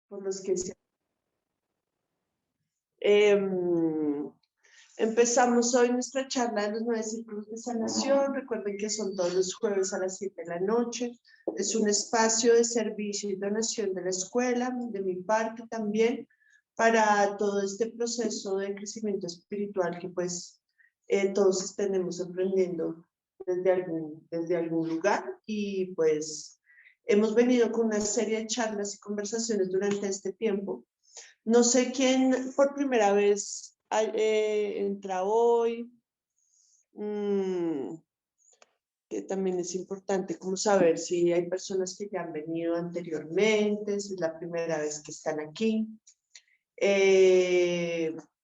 por los que se... Empezamos hoy nuestra charla de los 9 círculos de sanación. Recuerden que son todos los jueves a las 7 de la noche. Es un espacio de servicio y donación de la escuela, de mi parte también, para todo este proceso de crecimiento espiritual que pues todos tenemos aprendiendo desde algún lugar. Y pues hemos venido con una serie de charlas y conversaciones durante este tiempo. No sé quién por primera vez entra hoy, que también es importante como saber si hay personas que ya han venido anteriormente, si es la primera vez que están aquí.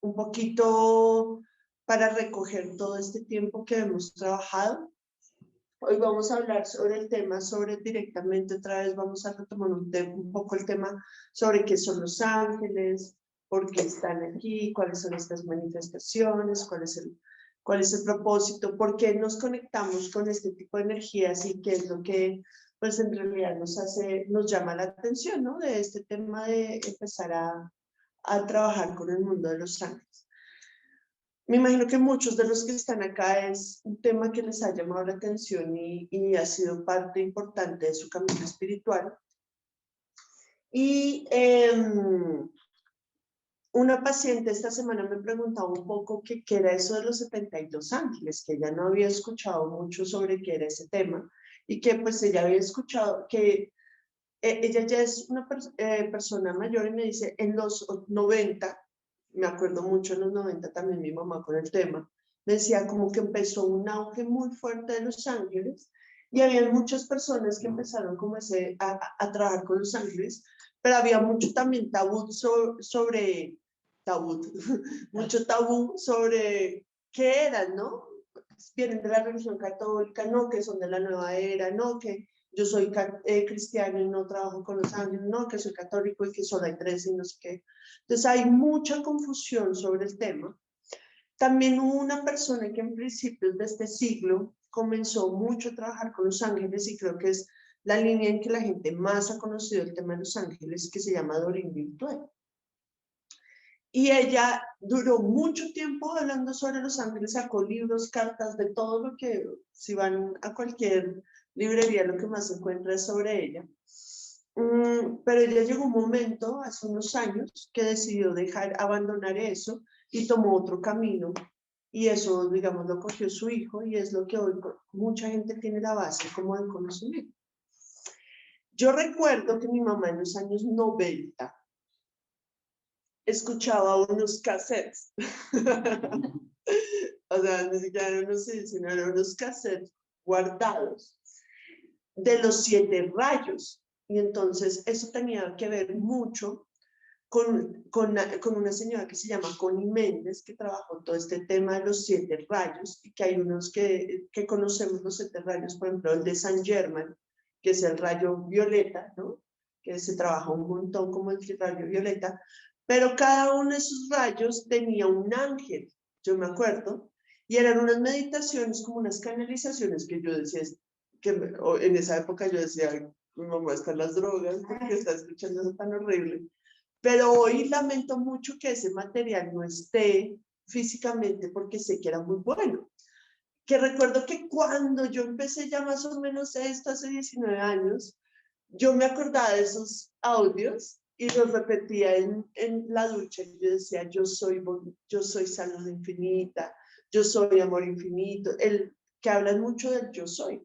Un poquito para recoger todo este tiempo que hemos trabajado. Hoy vamos a hablar sobre el tema, directamente otra vez vamos a retomar un poco el tema sobre qué son los ángeles, por qué están aquí, cuáles son estas manifestaciones, cuál es el propósito, por qué nos conectamos con este tipo de energías y qué es lo que pues en realidad nos llama la atención, ¿no? De este tema de empezar a trabajar con el mundo de los ángeles. Me imagino que muchos de los que están acá es un tema que les ha llamado la atención y ha sido parte importante de su camino espiritual. Y una paciente esta semana me preguntaba un poco qué era eso de los 72 ángeles, que ella no había escuchado mucho sobre qué era ese tema y que pues ella había escuchado que ella ya es una persona mayor y me dice, en los 90, me acuerdo mucho en los 90 también mi mamá con el tema, decía como que empezó un auge muy fuerte de los ángeles y había muchas personas que empezaron como a trabajar con los ángeles, pero había mucho también tabú sobre tabú, mucho tabú sobre qué eran, ¿no? Vienen de la religión católica, no, que son de la nueva era, no, que yo soy cristiano y no trabajo con los ángeles, no, que soy católico y que solo hay 13 y no sé qué. Entonces hay mucha confusión sobre el tema. También hubo una persona que en principios de este siglo comenzó mucho a trabajar con los ángeles y creo que es la línea en que la gente más ha conocido el tema de los ángeles, que se llama Doreen Virtue. Y ella duró mucho tiempo hablando sobre los ángeles, sacó libros, cartas, de todo lo que, si van a cualquier librería, lo que más se encuentra es sobre ella. Pero ella llegó un momento, hace unos años, que decidió abandonar eso y tomó otro camino. Y eso, digamos, lo cogió su hijo y es lo que hoy mucha gente tiene la base como de conocimiento. Yo recuerdo que mi mamá en los años 90 escuchaba unos cassettes. O sea, ni siquiera eran unos CDs, sino eran unos cassettes guardados de los 7 rayos. Y entonces eso tenía que ver mucho con una señora que se llama Connie Méndez, que trabajó todo este tema de los 7 rayos, y que hay unos que conocemos los 7 rayos, por ejemplo, el de Saint Germain, que es el rayo violeta, ¿no? Que se trabaja un montón como el rayo violeta, pero cada uno de esos rayos tenía un ángel, yo me acuerdo, y eran unas meditaciones, como unas canalizaciones que yo decía, que en esa época yo decía, mi mamá está en las drogas, porque está escuchando eso tan horrible. Pero hoy lamento mucho que ese material no esté físicamente porque sé que era muy bueno. Que recuerdo que cuando yo empecé ya más o menos esto hace 19 años, yo me acordaba de esos audios y los repetía en la ducha. Yo decía, yo soy salud infinita, yo soy amor infinito, que hablan mucho del yo soy.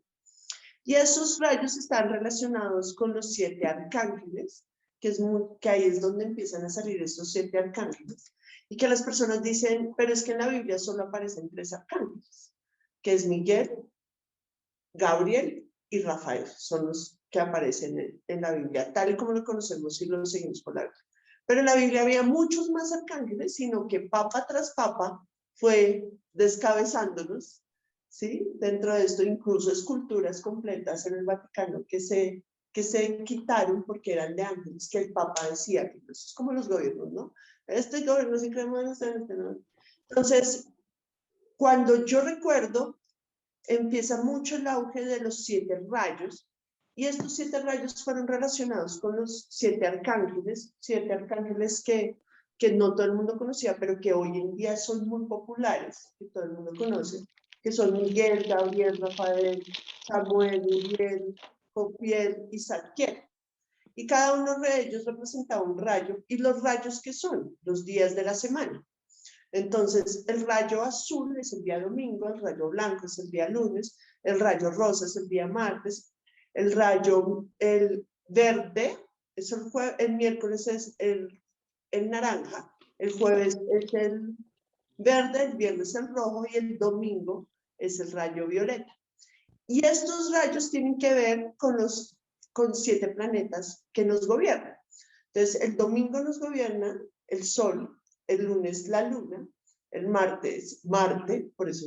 Y esos rayos están relacionados con los 7 arcángeles, que ahí es donde empiezan a salir esos 7 arcángeles. Y que las personas dicen, pero es que en la Biblia solo aparecen 3 arcángeles, que es Miguel, Gabriel y Rafael. Son los que aparecen en la Biblia, tal y como lo conocemos y lo seguimos por la Biblia. Pero en la Biblia había muchos más arcángeles, sino que papa tras papa fue descabezándolos, ¿sí? Dentro de esto, incluso esculturas completas en el Vaticano que se quitaron porque eran de ángeles, que el Papa decía que eso es como los gobiernos, ¿no? Este gobierno sí creemos en este, ¿no? Entonces, cuando yo recuerdo, empieza mucho el auge de los 7 rayos Y estos 7 rayos fueron relacionados con los 7 arcángeles que no todo el mundo conocía, pero que hoy en día son muy populares, que todo el mundo conoce, que son Miguel, Gabriel, Rafael, Samuel, Uriel, Jofiel y Zadkiel. Y cada uno de ellos representaba un rayo, y los rayos que son los días de la semana. Entonces, el rayo azul es el día domingo, el rayo blanco es el día lunes, el rayo rosa es el día martes, el verde es el miércoles es el naranja, el jueves es el verde, el viernes el rojo y el domingo es el rayo violeta. Y estos rayos tienen que ver con 7 planetas que nos gobiernan. Entonces, el domingo nos gobierna el Sol, el lunes la Luna, el martes Marte, por eso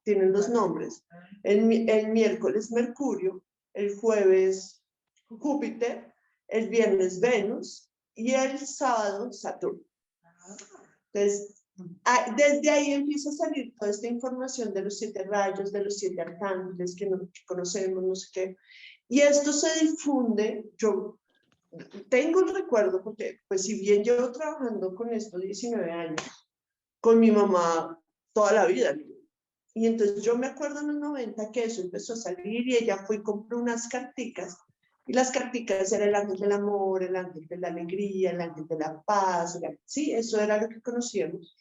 tienen los nombres, el miércoles Mercurio, el jueves Júpiter, el viernes Venus y el sábado Saturno. Entonces, desde ahí empieza a salir toda esta información de los 7 rayos, de los 7 arcángeles que conocemos, no sé qué. Y esto se difunde, yo tengo el recuerdo, porque pues si bien llevo trabajando con esto 19 años, con mi mamá toda la vida. Y entonces yo me acuerdo en los 90 que eso empezó a salir y ella fue y compró unas carticas. Y las carticas eran el ángel del amor, el ángel de la alegría, el ángel de la paz. Sí, eso era lo que conocíamos.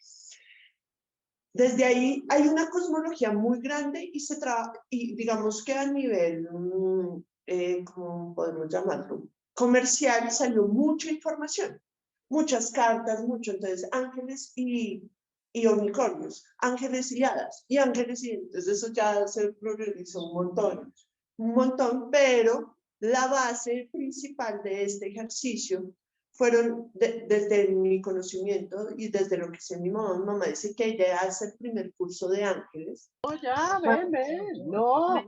Desde ahí hay una cosmología muy grande y se trabaja, y digamos que a nivel, ¿cómo podemos llamarlo? Comercial salió mucha información, muchas cartas, mucho, entonces ángeles y unicornios, ángeles y hadas, y ángeles y entonces eso ya se progresó un montón, pero la base principal de este ejercicio fueron, desde mi conocimiento y desde lo que sé mi mamá dice que ella hace el primer curso de ángeles. Oh, ya, ven, no,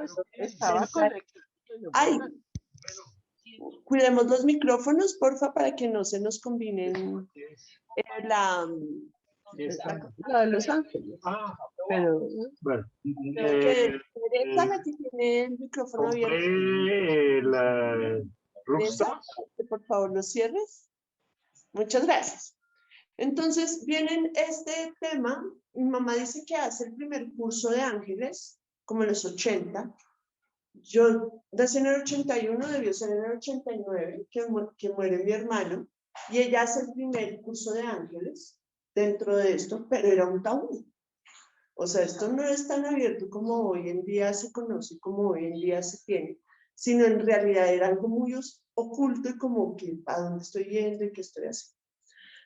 eso estaba conectado. Ay, cuidemos los micrófonos, porfa, para que no se nos combinen la de Los Ángeles. Pero, bueno, Teresa, la que tiene el micrófono abierto. La Rockstar. Por favor, lo cierres. Muchas gracias. Entonces, viene este tema. Mi mamá dice que hace el primer curso de ángeles, como en los 80. Yo nací en el 81, debió ser en el 89, que muere mi hermano, y ella hace el primer curso de ángeles dentro de esto, pero era un tabú. O sea, esto no es tan abierto como hoy en día se conoce, como hoy en día se tiene, sino en realidad era algo muy oculto y como que a dónde estoy yendo y qué estoy haciendo.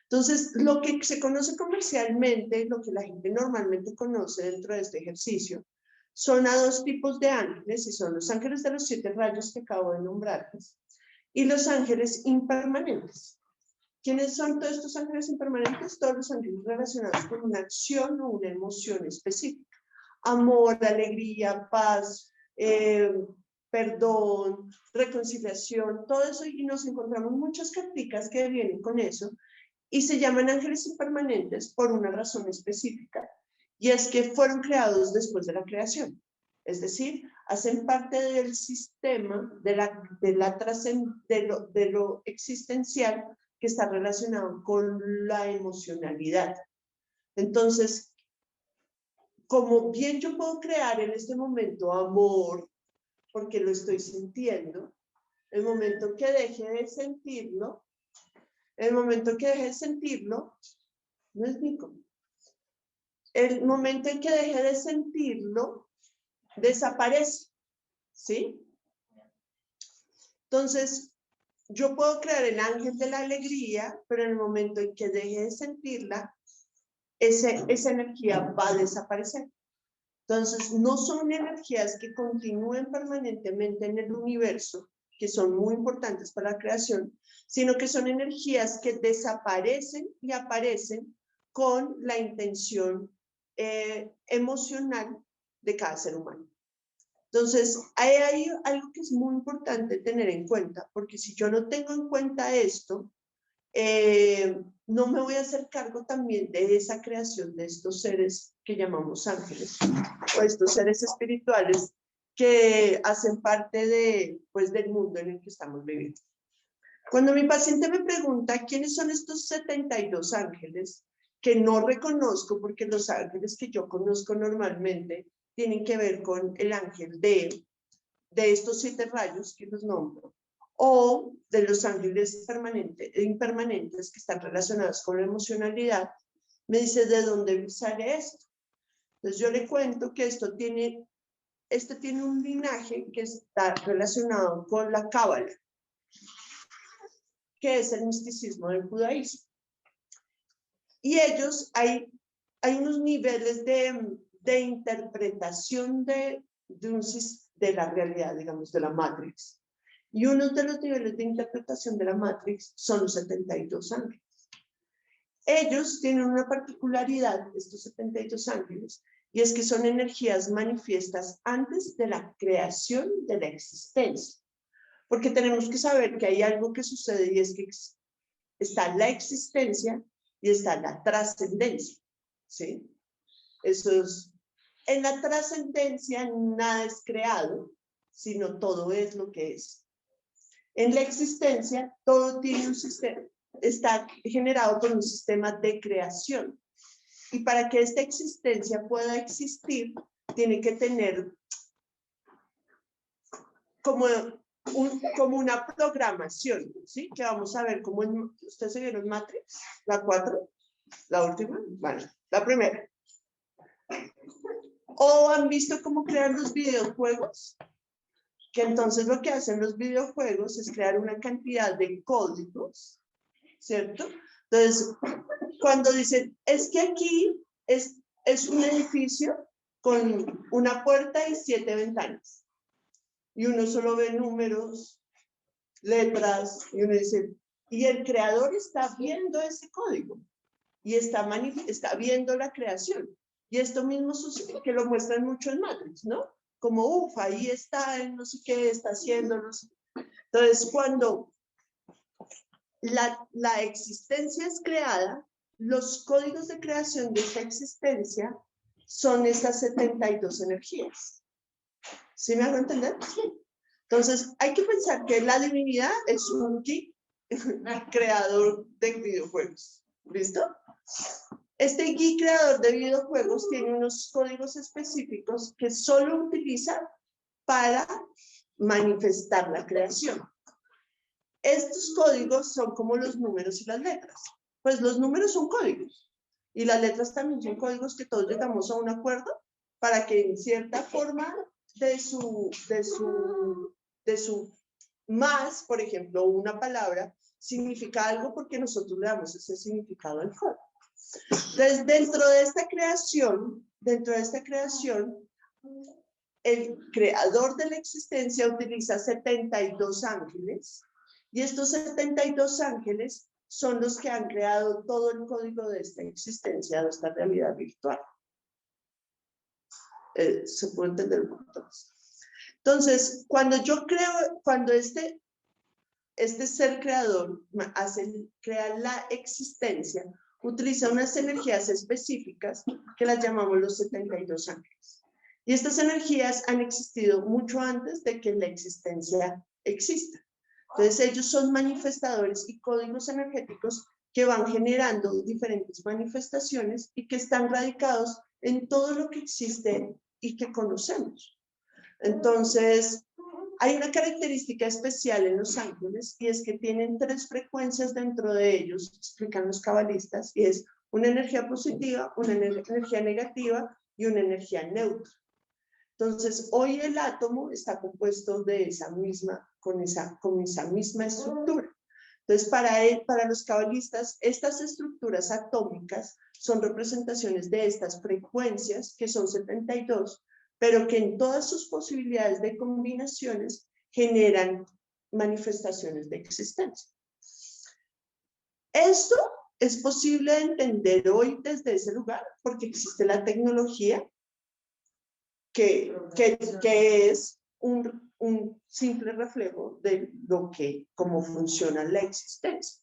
Entonces, lo que se conoce comercialmente, lo que la gente normalmente conoce dentro de este ejercicio, son a 2 tipos de ángeles, y son los ángeles de los 7 rayos que acabo de nombrarles, y los ángeles impermanentes. ¿Quiénes son todos estos ángeles impermanentes? Todos los ángeles relacionados con una acción o una emoción específica. Amor, alegría, paz, perdón, reconciliación, todo eso, y nos encontramos muchas carticas que vienen con eso, y se llaman ángeles impermanentes por una razón específica, y es que fueron creados después de la creación. Es decir, hacen parte del sistema de lo existencial que está relacionado con la emocionalidad. Entonces, como bien yo puedo crear en este momento amor, porque lo estoy sintiendo, el momento que deje de sentirlo, no es Nico. El momento en que deje de sentirlo, desaparece, ¿sí? Entonces, yo puedo crear el ángel de la alegría, pero en el momento en que deje de sentirla, esa energía va a desaparecer. Entonces, no son energías que continúen permanentemente en el universo, que son muy importantes para la creación, sino que son energías que desaparecen y aparecen con la intención emocional de cada ser humano. Entonces, hay algo que es muy importante tener en cuenta, porque si yo no tengo en cuenta esto, no me voy a hacer cargo también de esa creación de estos seres que llamamos ángeles, o estos seres espirituales que hacen parte de, pues, del mundo en el que estamos viviendo. Cuando mi paciente me pregunta quiénes son estos 72 ángeles, que no reconozco porque los ángeles que yo conozco normalmente tienen que ver con el ángel de estos 7 rayos que los nombro, o de los ángeles permanentes e impermanentes que están relacionados con la emocionalidad, me dice, ¿de dónde sale esto? Entonces yo le cuento que esto tiene un linaje que está relacionado con la Cábala, que es el misticismo del judaísmo. Y ellos, hay unos niveles de interpretación de la realidad, digamos, de la Matrix. Y uno de los niveles de interpretación de la Matrix son los 72 ángeles. Ellos tienen una particularidad, estos 72 ángeles, y es que son energías manifiestas antes de la creación de la existencia. Porque tenemos que saber que hay algo que sucede y es que está la existencia y está la trascendencia, ¿sí? Eso es, en la trascendencia nada es creado, sino todo es lo que es. En la existencia todo tiene un sistema, está generado por un sistema de creación. Y para que esta existencia pueda existir, tiene que tener como una programación, ¿sí? Que vamos a ver como ¿ustedes se vieron Matrix? ¿La 4? ¿La última? Bueno, la primera. ¿O han visto cómo crean los videojuegos? Que entonces lo que hacen los videojuegos es crear una cantidad de códigos, ¿cierto? Entonces, cuando dicen, es que aquí es un edificio con una puerta y 7 ventanas. Y uno solo ve números, letras, y uno dice, y el creador está viendo ese código, y está viendo la creación. Y esto mismo sucede, que lo muestran mucho en Matrix, ¿no? Como, ahí está, no sé qué, está haciendo, no sé. Entonces, cuando la existencia es creada, los códigos de creación de esa existencia son esas 72 energías. ¿Sí me hago entender? Entonces, hay que pensar que la divinidad es un geek creador de videojuegos. ¿Listo? Este geek creador de videojuegos tiene unos códigos específicos que solo utiliza para manifestar la creación. Estos códigos son como los números y las letras. Pues los números son códigos y las letras también son códigos que todos llegamos a un acuerdo para que en cierta forma de su más, por ejemplo, una palabra significa algo porque nosotros le damos ese significado al código. Entonces, dentro de esta creación, el creador de la existencia utiliza 72 ángeles y estos 72 ángeles son los que han creado todo el código de esta existencia, de esta realidad virtual. ¿Se puede entender un poquito más? Entonces, cuando este ser creador crea la existencia, utiliza unas energías específicas que las llamamos los 72 ángeles. Y estas energías han existido mucho antes de que la existencia exista. Entonces ellos son manifestadores y códigos energéticos que van generando diferentes manifestaciones y que están radicados en todo lo que existe y que conocemos. Entonces, hay una característica especial en los ángeles y es que tienen 3 frecuencias dentro de ellos, explican los cabalistas, y es una energía positiva, una energía negativa y una energía neutra. Entonces, hoy el átomo está compuesto de con esa misma estructura. Entonces, para los cabalistas, estas estructuras atómicas son representaciones de estas frecuencias, que son 72, pero que en todas sus posibilidades de combinaciones generan manifestaciones de existencia. Esto es posible de entender hoy desde ese lugar, porque existe la tecnología que es un simple reflejo de cómo funciona la existencia.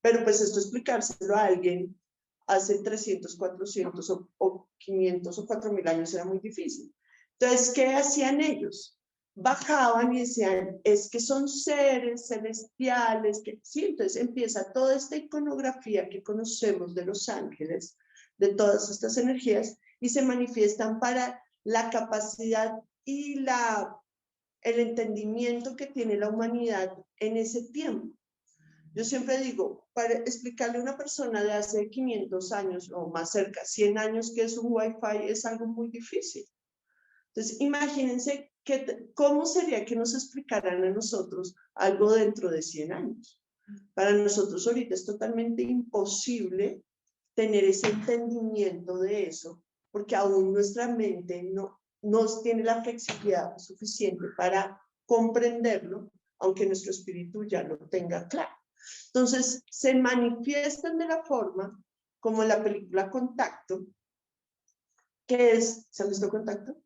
Pero pues esto explicárselo a alguien hace 300, 400 o 500 o 4000 años era muy difícil. Entonces, ¿qué hacían ellos? Bajaban y decían, es que son seres celestiales, que sí, entonces empieza toda esta iconografía que conocemos de los ángeles, de todas estas energías, y se manifiestan para la capacidad y el entendimiento que tiene la humanidad en ese tiempo. Yo siempre digo, para explicarle a una persona de hace 500 años o más cerca, 100 años, que es un Wi-Fi, es algo muy difícil. Entonces, imagínense cómo sería que nos explicaran a nosotros algo dentro de 100 años. Para nosotros ahorita es totalmente imposible tener ese entendimiento de eso, porque aún nuestra mente no tiene la flexibilidad suficiente para comprenderlo, aunque nuestro espíritu ya lo tenga claro. Entonces, se manifiestan de la forma como en la película Contacto, que es, ¿se han visto Contacto?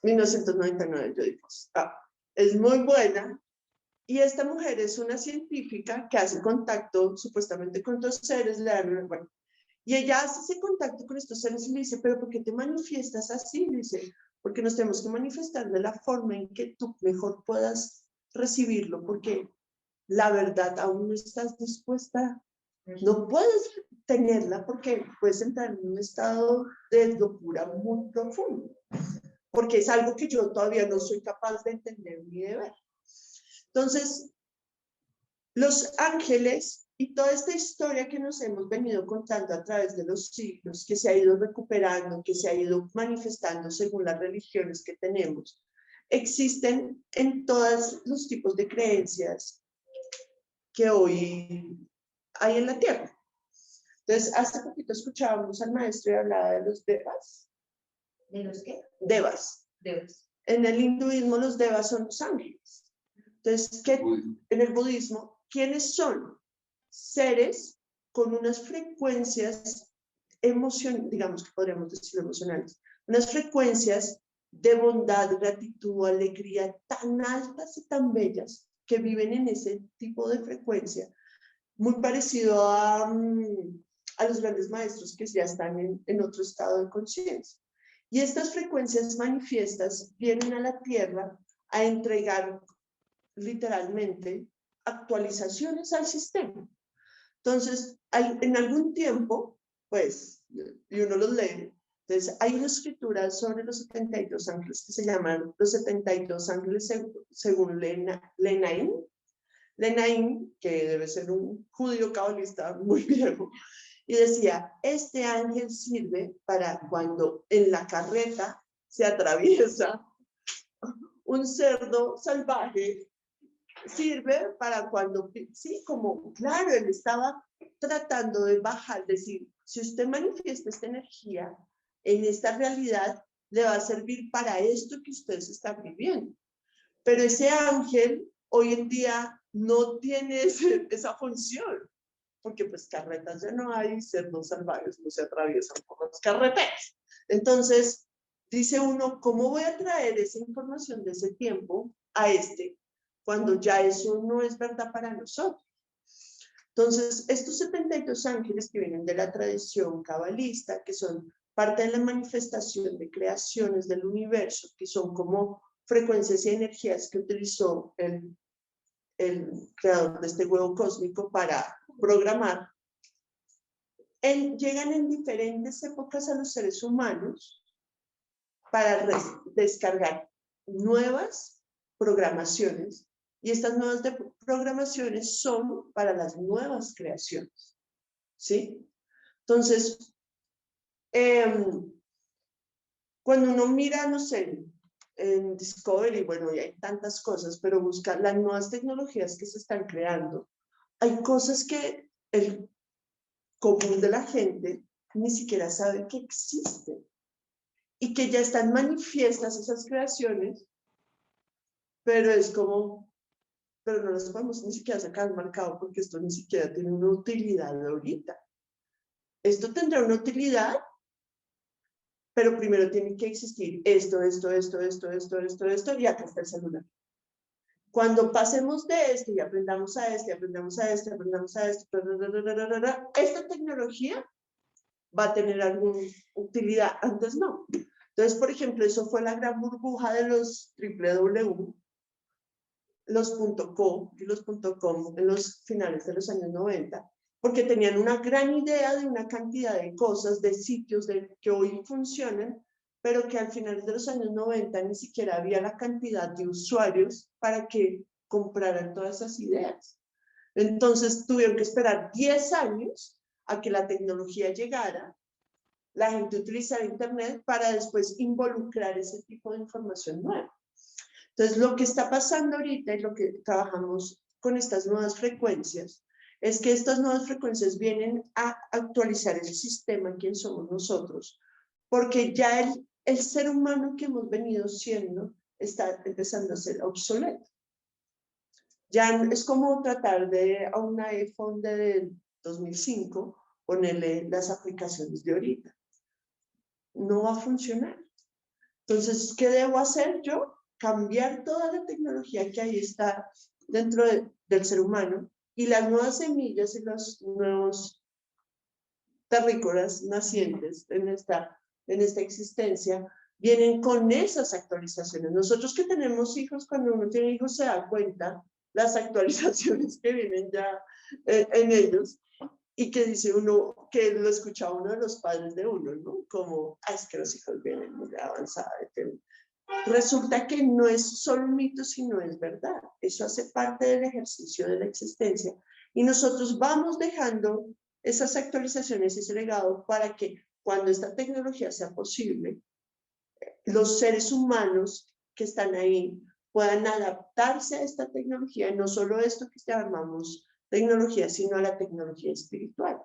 1999, yo digo, es muy buena, y esta mujer es una científica que hace contacto supuestamente con otros seres, bueno, y ella hace ese contacto con estos seres y le dice, pero ¿por qué te manifiestas así? Le dice, porque nos tenemos que manifestar de la forma en que tú mejor puedas recibirlo, porque la verdad aún no estás dispuesta, no puedes tenerla porque puedes entrar en un estado de locura muy profundo, porque es algo que yo todavía no soy capaz de entender ni de ver. Entonces, los ángeles y toda esta historia que nos hemos venido contando a través de los siglos, que se ha ido recuperando, que se ha ido manifestando según las religiones que tenemos, existen en todos los tipos de creencias que hoy hay en la Tierra. Entonces, hace poquito escuchábamos al maestro y hablaba de los devas. ¿De los qué? Devas. Devas. En el hinduismo los devas son los ángeles. Entonces, en el budismo, ¿quiénes son? Seres con unas frecuencias digamos que podríamos decir emocionales, unas frecuencias de bondad, gratitud, alegría tan altas y tan bellas que viven en ese tipo de frecuencia, muy parecido a los grandes maestros que ya están en otro estado de conciencia. Y estas frecuencias manifiestas vienen a la Tierra a entregar literalmente actualizaciones al sistema. Entonces, en algún tiempo, pues, y uno los lee, entonces hay una escritura sobre los 72 ángeles que se llaman los 72 ángeles según Lenaim. Lenaim, que debe ser un judío cabalista muy viejo, y decía, este ángel sirve para cuando en la carreta se atraviesa un cerdo salvaje, sirve para cuando, sí, como, claro, él estaba tratando de bajar, decir, si usted manifiesta esta energía en esta realidad, le va a servir para esto que ustedes están viviendo. Pero ese ángel hoy en día no tiene esa función, porque pues carretas ya no hay, cerdos salvajes no se atraviesan por las carreteras. Entonces, dice uno, ¿cómo voy a traer esa información de ese tiempo a cuando ya eso no es verdad para nosotros? Entonces, estos 72 ángeles que vienen de la tradición cabalista, que son parte de la manifestación de creaciones del universo, que son como frecuencias y energías que utilizó el creador de este huevo cósmico para programar, llegan en diferentes épocas a los seres humanos para descargar nuevas programaciones, y estas nuevas programaciones son para las nuevas creaciones, ¿sí? Entonces, cuando uno mira, no sé, en Discovery, bueno, y hay tantas cosas, pero busca las nuevas tecnologías que se están creando, hay cosas que el común de la gente ni siquiera sabe que existen y que ya están manifiestas esas creaciones, pero es como, pero no las podemos ni siquiera sacar al mercado porque esto ni siquiera tiene una utilidad de ahorita. Esto tendrá una utilidad, pero primero tiene que existir esto, y acá está el celular. Cuando pasemos de esto y aprendamos a este, esta tecnología va a tener alguna utilidad, antes no. Entonces, por ejemplo, eso fue la gran burbuja de los www, los .co y los .com en los finales de los años 90, porque tenían una gran idea de una cantidad de cosas, de sitios que hoy funcionan, pero que al final de los años 90 ni siquiera había la cantidad de usuarios para que compraran todas esas ideas. Entonces tuvieron que esperar 10 años a que la tecnología llegara, la gente utilizara Internet para después involucrar ese tipo de información nueva. Entonces, lo que está pasando ahorita y lo que trabajamos con estas nuevas frecuencias es que estas nuevas frecuencias vienen a actualizar el sistema en quien somos nosotros, porque ya el ser humano que hemos venido siendo está empezando a ser obsoleto. Ya es como tratar de a un iPhone de 2005 ponerle las aplicaciones de ahorita. No va a funcionar. Entonces, ¿qué debo hacer yo? Cambiar toda la tecnología que ahí está dentro del ser humano y las nuevas semillas y los nuevos terrícolas nacientes en esta existencia vienen con esas actualizaciones. Nosotros que tenemos hijos, cuando uno tiene hijos se da cuenta las actualizaciones que vienen ya en ellos y que dice uno, que lo escucha uno de los padres de uno, ¿no? Como, es que los hijos vienen muy avanzados. Resulta que no es solo un mito, sino es verdad. Eso hace parte del ejercicio de la existencia. Y nosotros vamos dejando esas actualizaciones, ese legado, para que cuando esta tecnología sea posible, los seres humanos que están ahí puedan adaptarse a esta tecnología, no solo esto que llamamos tecnología, sino a la tecnología espiritual.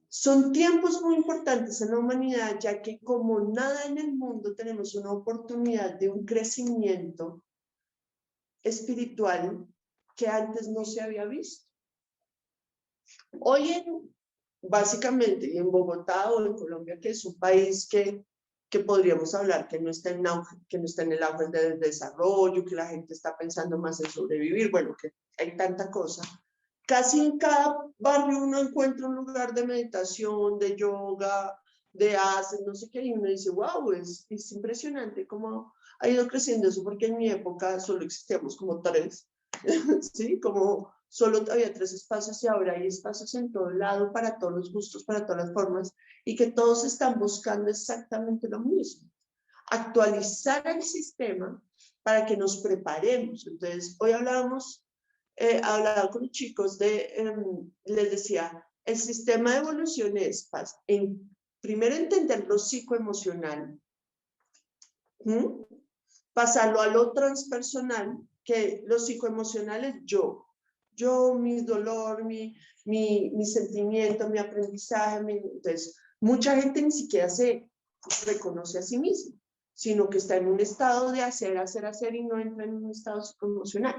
Son tiempos muy importantes en la humanidad, ya que como nada en el mundo tenemos una oportunidad de un crecimiento espiritual que antes no se había visto. Hoy básicamente en Bogotá o en Colombia, que es un país que podríamos hablar que no está en auge, que no está en el auge del desarrollo, que la gente está pensando más en sobrevivir, bueno, que hay tanta cosa. Casi en cada barrio uno encuentra un lugar de meditación, de yoga, de haces, no sé qué, y uno dice, wow, es impresionante cómo ha ido creciendo eso, porque en mi época solo existíamos como 3, ¿sí? Como solo había 3 espacios y ahora hay espacios en todo lado, para todos los gustos, para todas las formas, y que todos están buscando exactamente lo mismo. Actualizar el sistema para que nos preparemos. Entonces, hoy hablábamos, hablaba con los chicos les decía, el sistema de evolución es primero entender lo psicoemocional, pasarlo a lo transpersonal, que lo psicoemocional es yo, mi dolor, mi sentimiento, mi aprendizaje. Entonces, mucha gente ni siquiera se reconoce a sí misma, sino que está en un estado de hacer y no entra en un estado psicoemocional.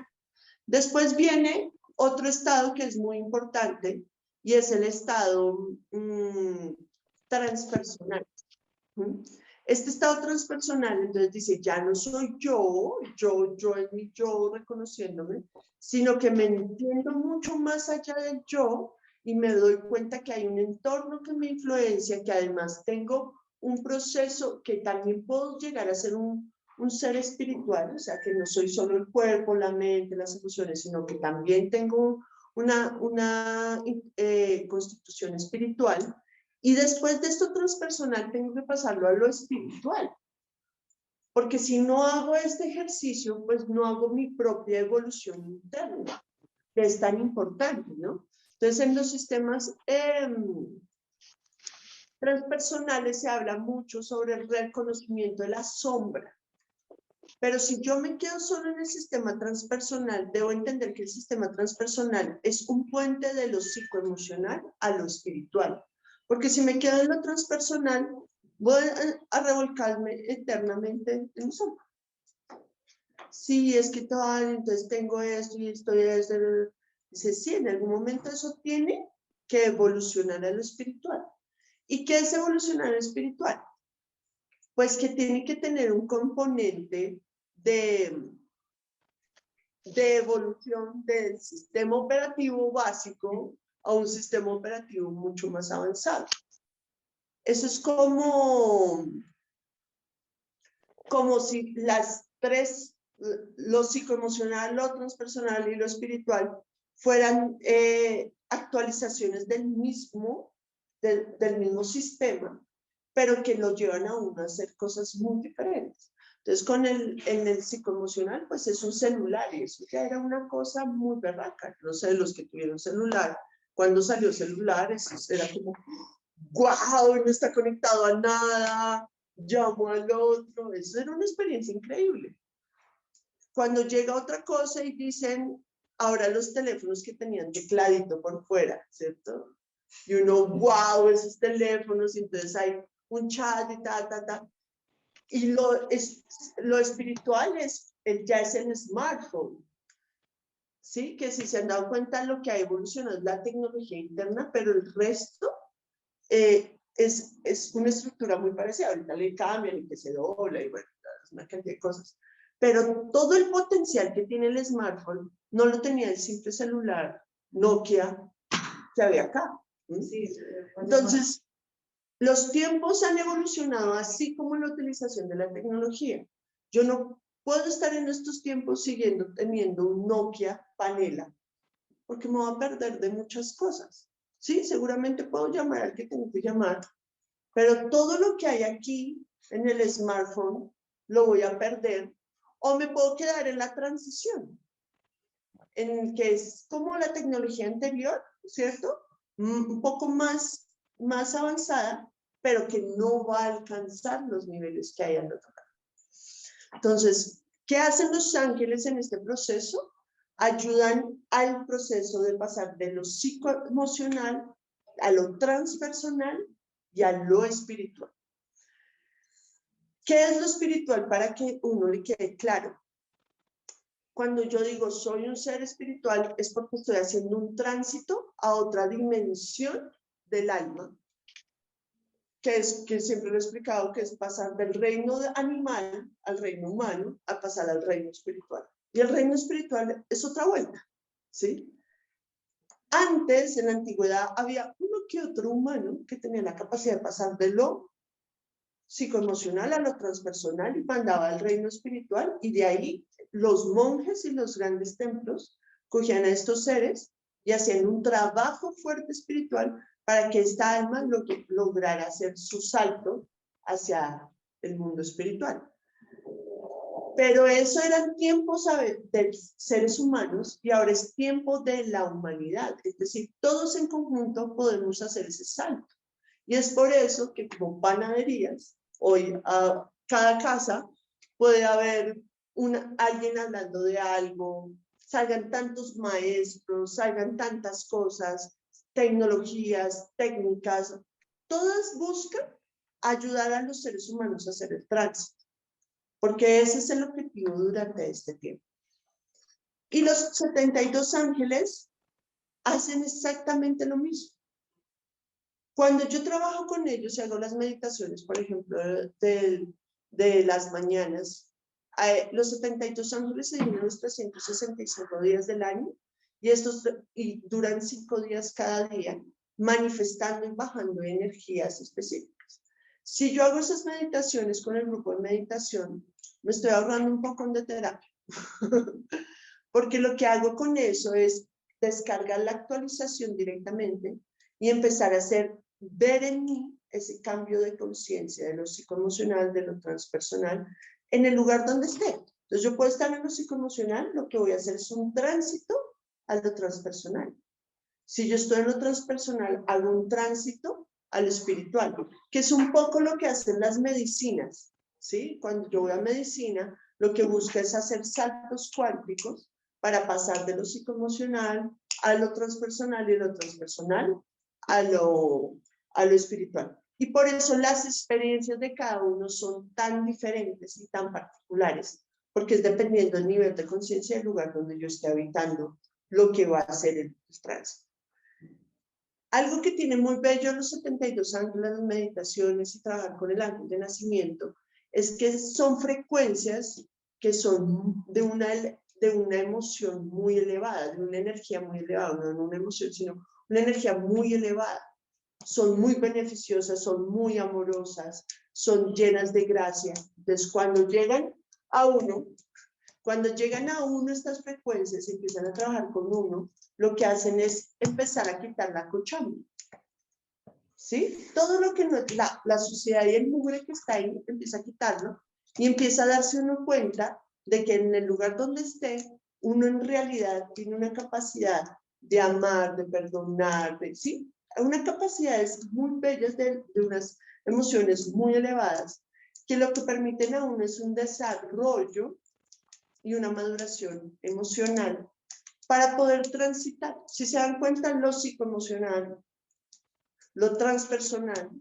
Después viene otro estado que es muy importante y es el estado transpersonal. Este estado transpersonal, entonces dice, ya no soy yo es mi yo reconociéndome, sino que me entiendo mucho más allá del yo y me doy cuenta que hay un entorno que me influencia, que además tengo un proceso que también puedo llegar a ser un ser espiritual, o sea, que no soy solo el cuerpo, la mente, las emociones, sino que también tengo una constitución espiritual. Y después de esto transpersonal tengo que pasarlo a lo espiritual. Porque si no hago este ejercicio, pues no hago mi propia evolución interna, que es tan importante, ¿no? Entonces, en los sistemas transpersonales se habla mucho sobre el reconocimiento de la sombra. Pero si yo me quedo solo en el sistema transpersonal, debo entender que el sistema transpersonal es un puente de lo psicoemocional a lo espiritual. Porque si me quedo en lo transpersonal, voy a revolcarme eternamente en sombra. Sí, es que entonces tengo esto y esto y esto. Dice, sí, en algún momento eso tiene que evolucionar a lo espiritual. ¿Y qué es evolucionar a lo espiritual? Pues que tiene que tener un componente de evolución del sistema operativo básico a un sistema operativo mucho más avanzado. Eso es como si las tres, lo psicoemocional, lo transpersonal y lo espiritual, fueran actualizaciones del mismo sistema, pero que lo llevan a uno a hacer cosas muy diferentes. Entonces, en el psicoemocional, pues es un celular, y eso ya era una cosa muy berraca. No sé, los que tuvieron celular, cuando salió celular, eso era como, ¡guau! No está conectado a nada, llamo al otro. Eso era una experiencia increíble. Cuando llega otra cosa y dicen, ahora los teléfonos que tenían tecladito por fuera, ¿cierto? Y uno, ¡wow! Esos teléfonos, y entonces hay un chat y ta. Y lo espiritual ya es el smartphone, ¿sí? Que si se han dado cuenta, lo que ha evolucionado es la tecnología interna, pero el resto es una estructura muy parecida. Ahorita le cambian y que se dobla y bueno, una cantidad de cosas. Pero todo el potencial que tiene el smartphone no lo tenía el simple celular Nokia que había acá. ¿Sí? Entonces, los tiempos han evolucionado así como la utilización de la tecnología. Yo no puedo estar en estos tiempos teniendo un Nokia panela, porque me voy a perder de muchas cosas. Sí, seguramente puedo llamar al que tengo que llamar, pero todo lo que hay aquí en el smartphone lo voy a perder, o me puedo quedar en la transición, en que es como la tecnología anterior, ¿cierto? Un poco más avanzada, pero que no va a alcanzar los niveles que hay al otro lado. Entonces, ¿qué hacen los ángeles en este proceso? Ayudan al proceso de pasar de lo psicoemocional a lo transpersonal y a lo espiritual. ¿Qué es lo espiritual? Para que uno le quede claro. Cuando yo digo soy un ser espiritual, es porque estoy haciendo un tránsito a otra dimensión del alma, que siempre lo he explicado, que es pasar del reino animal al reino humano, a pasar al reino espiritual. Y el reino espiritual es otra vuelta, ¿sí? Antes, en la antigüedad, había uno que otro humano que tenía la capacidad de pasar de lo psicoemocional a lo transpersonal y mandaba al reino espiritual, y de ahí los monjes y los grandes templos cogían a estos seres y hacían un trabajo fuerte espiritual para que esta alma lograra hacer su salto hacia el mundo espiritual. Pero eso eran tiempos de seres humanos, y ahora es tiempo de la humanidad. Es decir, todos en conjunto podemos hacer ese salto. Y es por eso que como panaderías, hoy a cada casa puede haber alguien hablando de algo, salgan tantos maestros, salgan tantas cosas, tecnologías, técnicas, todas buscan ayudar a los seres humanos a hacer el tránsito, porque ese es el objetivo durante este tiempo. Y los 72 ángeles hacen exactamente lo mismo. Cuando yo trabajo con ellos y hago las meditaciones, por ejemplo, de las mañanas, los 72 ángeles se dividen los 365 días del año, y duran 5 días cada día, manifestando y bajando energías específicas. Si yo hago esas meditaciones con el grupo de meditación, me estoy ahorrando un poco de terapia, porque lo que hago con eso es descargar la actualización directamente y empezar a ver en mí ese cambio de conciencia de lo psicoemocional, de lo transpersonal, en el lugar donde esté. Entonces yo puedo estar en lo psicoemocional, lo que voy a hacer es un tránsito a lo transpersonal. Si yo estoy en lo transpersonal, hago un tránsito a lo espiritual, que es un poco lo que hacen las medicinas, ¿sí? Cuando yo voy a medicina, lo que busca es hacer saltos cuánticos para pasar de lo psicoemocional a lo transpersonal, y lo transpersonal a lo espiritual. Y por eso las experiencias de cada uno son tan diferentes y tan particulares, porque es dependiendo del nivel de conciencia del lugar donde yo esté habitando lo que va a hacer el tránsito. Algo que tiene muy bello los 72 ángeles, las meditaciones y trabajar con el ángel de nacimiento, es que son frecuencias que son de una emoción muy elevada, de una energía muy elevada, no una emoción, sino una energía muy elevada. son muy beneficiosas, son muy amorosas, son llenas de gracia. Entonces, cuando llegan a uno estas frecuencias y empiezan a trabajar con uno, lo que hacen es empezar a quitar la cochambre. ¿Sí? Todo lo que no, la suciedad y el mugre que está ahí, empieza a quitarlo y empieza a darse uno cuenta de que en el lugar donde esté, uno en realidad tiene una capacidad de amar, de perdonar, ¿sí? Unas capacidades muy bellas de unas emociones muy elevadas, que lo que permiten a uno es un desarrollo y una maduración emocional para poder transitar. Si se dan cuenta, lo psicoemocional, lo transpersonal,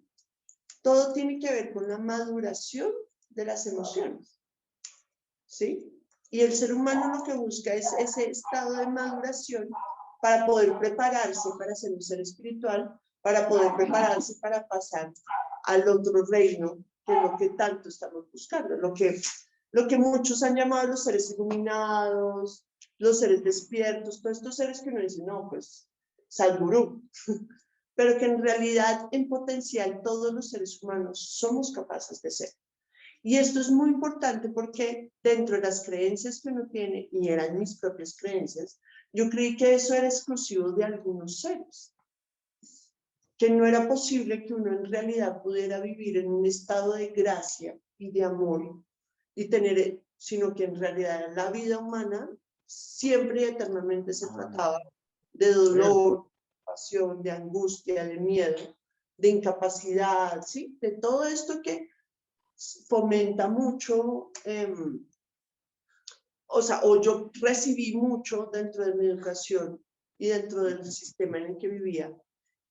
todo tiene que ver con la maduración de las emociones, ¿sí? Y el ser humano lo que busca es ese estado de maduración para poder prepararse para ser un ser espiritual, para poder prepararse para pasar al otro reino, que es lo que tanto estamos buscando, lo que muchos han llamado los seres iluminados, los seres despiertos, todos estos seres que uno dice, no, pues, Sadhguru, pero que en realidad, en potencial, todos los seres humanos somos capaces de ser. Y esto es muy importante porque dentro de las creencias que uno tiene, y eran mis propias creencias, yo creí que eso era exclusivo de algunos seres, que no era posible que uno en realidad pudiera vivir en un estado de gracia y de amor, y tener, sino que en realidad la vida humana siempre y eternamente se trataba de dolor, pasión, de angustia, de miedo, de incapacidad, ¿sí? De todo esto que fomenta mucho, o yo recibí mucho dentro de mi educación y dentro del sistema en el que vivía.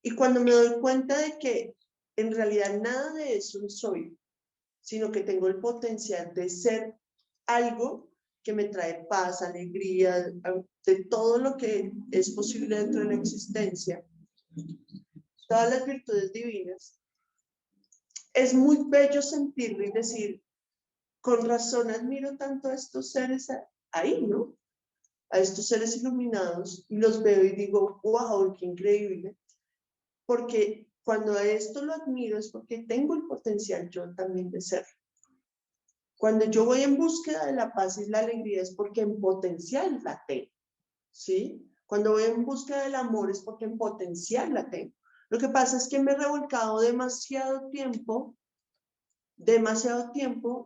Y cuando me doy cuenta de que en realidad nada de eso soy, sino que tengo el potencial de ser algo que me trae paz, alegría, de todo lo que es posible dentro de la existencia, todas las virtudes divinas, es muy bello sentirlo y decir, con razón admiro tanto a estos seres ahí, ¿no? A estos seres iluminados, y los veo y digo, wow, qué increíble, porque cuando a esto lo admiro es porque tengo el potencial yo también de ser. Cuando yo voy en búsqueda de la paz y la alegría es porque en potencial la tengo, ¿sí? Cuando voy en búsqueda del amor es porque en potencial la tengo. Lo que pasa es que me he revolcado demasiado tiempo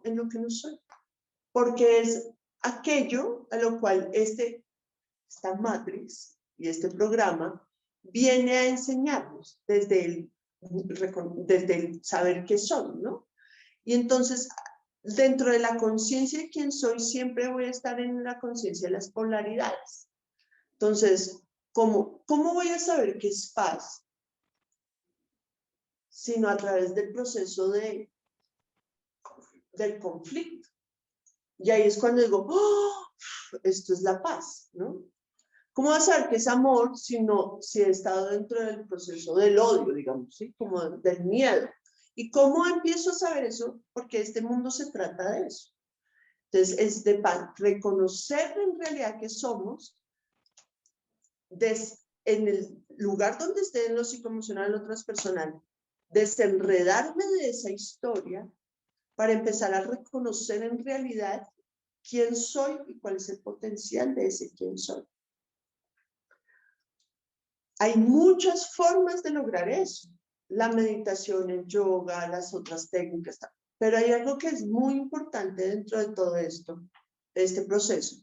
en lo que no soy, porque es aquello a lo cual esta matriz y este programa viene a enseñarnos desde el saber qué son, ¿no? Y entonces, dentro de la conciencia de quién soy, siempre voy a estar en la conciencia de las polaridades. Entonces, ¿cómo voy a saber qué es paz? Sino a través del proceso del conflicto. Y ahí es cuando digo, ¡oh! Esto es la paz, ¿no? ¿Cómo vas a saber que es amor si he estado dentro del proceso del odio, digamos, ¿sí? Como del miedo? ¿Y cómo empiezo a saber eso? Porque este mundo se trata de eso. Entonces, es de reconocer en realidad que somos, en el lugar donde esté en lo psicoemocional, en lo transpersonal, desenredarme de esa historia para empezar a reconocer en realidad quién soy y cuál es el potencial de ese quién soy. Hay muchas formas de lograr eso. La meditación, el yoga, las otras técnicas. Pero hay algo que es muy importante dentro de todo esto, de este proceso.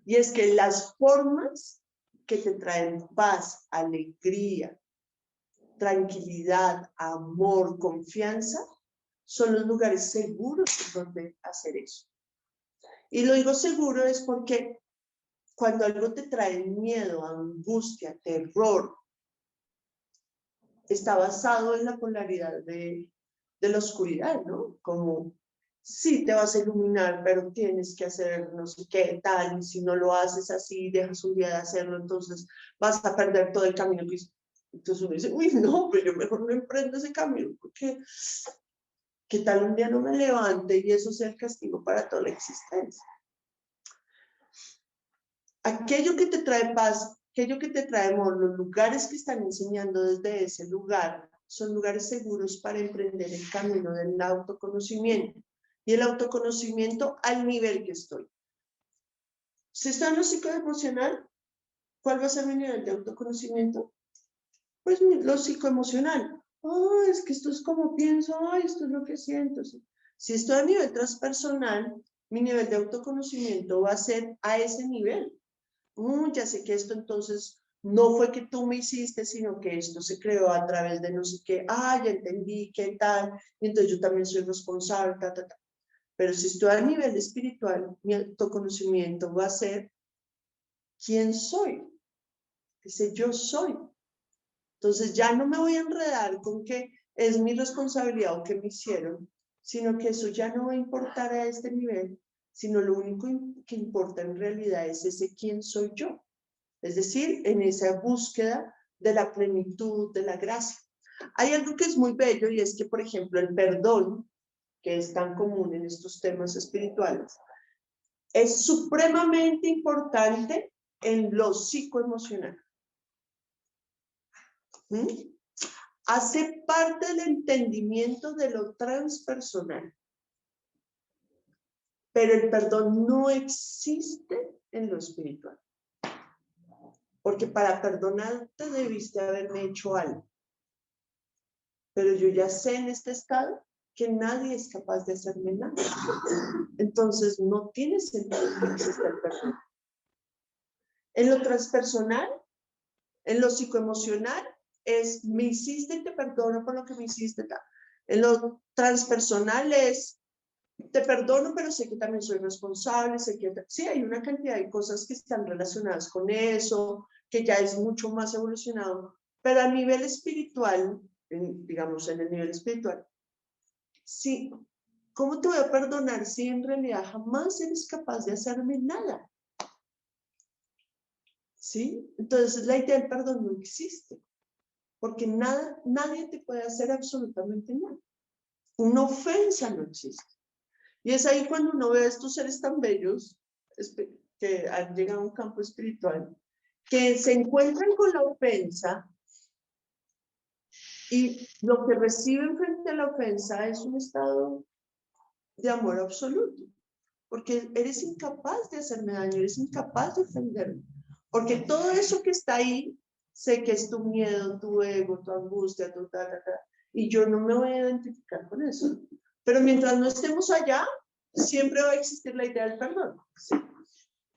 Y es que las formas que te traen paz, alegría, tranquilidad, amor, confianza, son los lugares seguros donde hacer eso. Y lo digo seguro es porque cuando algo te trae miedo, angustia, terror, está basado en la polaridad de la oscuridad, ¿no? Como, sí, te vas a iluminar, pero tienes que hacer no sé qué tal, y si no lo haces así, dejas un día de hacerlo, entonces vas a perder todo el camino que entonces uno dice, uy, no, pero yo mejor no emprendo ese camino, porque ¿qué tal un día no me levante y eso sea el castigo para toda la existencia? Aquello que te trae paz aquello que te trae amor, los lugares que están enseñando desde ese lugar, son lugares seguros para emprender el camino del autoconocimiento. Y el autoconocimiento al nivel que estoy. Si estoy en lo psicoemocional, ¿cuál va a ser mi nivel de autoconocimiento? Pues lo psicoemocional. Oh, es que esto es como pienso, oh, esto es lo que siento. Si estoy a nivel transpersonal, mi nivel de autoconocimiento va a ser a ese nivel. Ya sé que esto entonces no fue que tú me hiciste, sino que esto se creó a través de no sé qué, ya entendí, qué tal, y entonces yo también soy responsable, ta, ta, ta. Pero si estoy a nivel espiritual, mi autoconocimiento va a ser quién soy, ese yo soy. Entonces ya no me voy a enredar con que es mi responsabilidad o que me hicieron, sino que eso ya no va a importar a este nivel, sino lo único que importa en realidad es ese quién soy yo. Es decir, en esa búsqueda de la plenitud, de la gracia. Hay algo que es muy bello y es que, por ejemplo, el perdón, que es tan común en estos temas espirituales, es supremamente importante en lo psicoemocional. Hace parte del entendimiento de lo transpersonal. Pero el perdón no existe en lo espiritual. Porque para perdonarte debiste haberme hecho algo. Pero yo ya sé en este estado que nadie es capaz de hacerme nada. Entonces no tiene sentido que exista el perdón. En lo transpersonal, en lo psicoemocional, es me hiciste y te perdono por lo que me hiciste. En lo transpersonal es te perdono, pero sé que también soy responsable, sé que sí, hay una cantidad de cosas que están relacionadas con eso, que ya es mucho más evolucionado, pero a nivel espiritual, digamos en el nivel espiritual, sí, ¿cómo te voy a perdonar si en realidad jamás eres capaz de hacerme nada? ¿Sí? Entonces la idea del perdón no existe, porque nadie te puede hacer absolutamente nada. Una ofensa no existe. Y es ahí cuando uno ve a estos seres tan bellos que han llegado a un campo espiritual, que se encuentran con la ofensa y lo que reciben frente a la ofensa es un estado de amor absoluto, porque eres incapaz de hacerme daño, eres incapaz de ofenderme, porque todo eso que está ahí, sé que es tu miedo, tu ego, tu angustia, tu y yo no me voy a identificar con eso. Pero mientras no estemos allá, siempre va a existir la idea del perdón.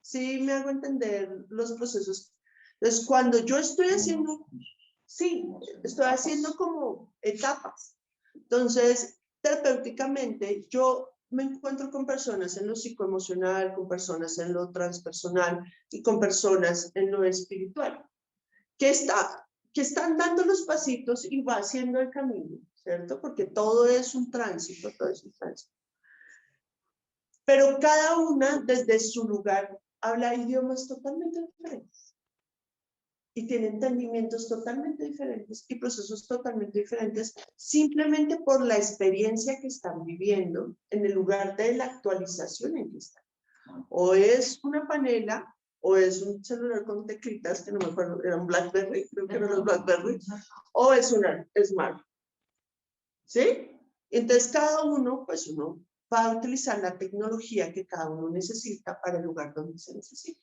Sí, me hago entender los procesos. Entonces, cuando yo estoy haciendo, sí, estoy haciendo como etapas. Entonces, terapéuticamente, yo me encuentro con personas en lo psicoemocional, con personas en lo transpersonal y con personas en lo espiritual, que están dando los pasitos y va haciendo el camino, ¿cierto? Porque todo es un tránsito, todo es un tránsito. Pero cada una desde su lugar habla idiomas totalmente diferentes y tiene entendimientos totalmente diferentes y procesos totalmente diferentes simplemente por la experiencia que están viviendo en el lugar de la actualización en que están. O es una panela o es un celular con teclitas, que no me acuerdo, era un BlackBerry, creo que eran los BlackBerry, o es una Smart. ¿Sí? Entonces cada uno, pues uno va a utilizar la tecnología que cada uno necesita para el lugar donde se necesita.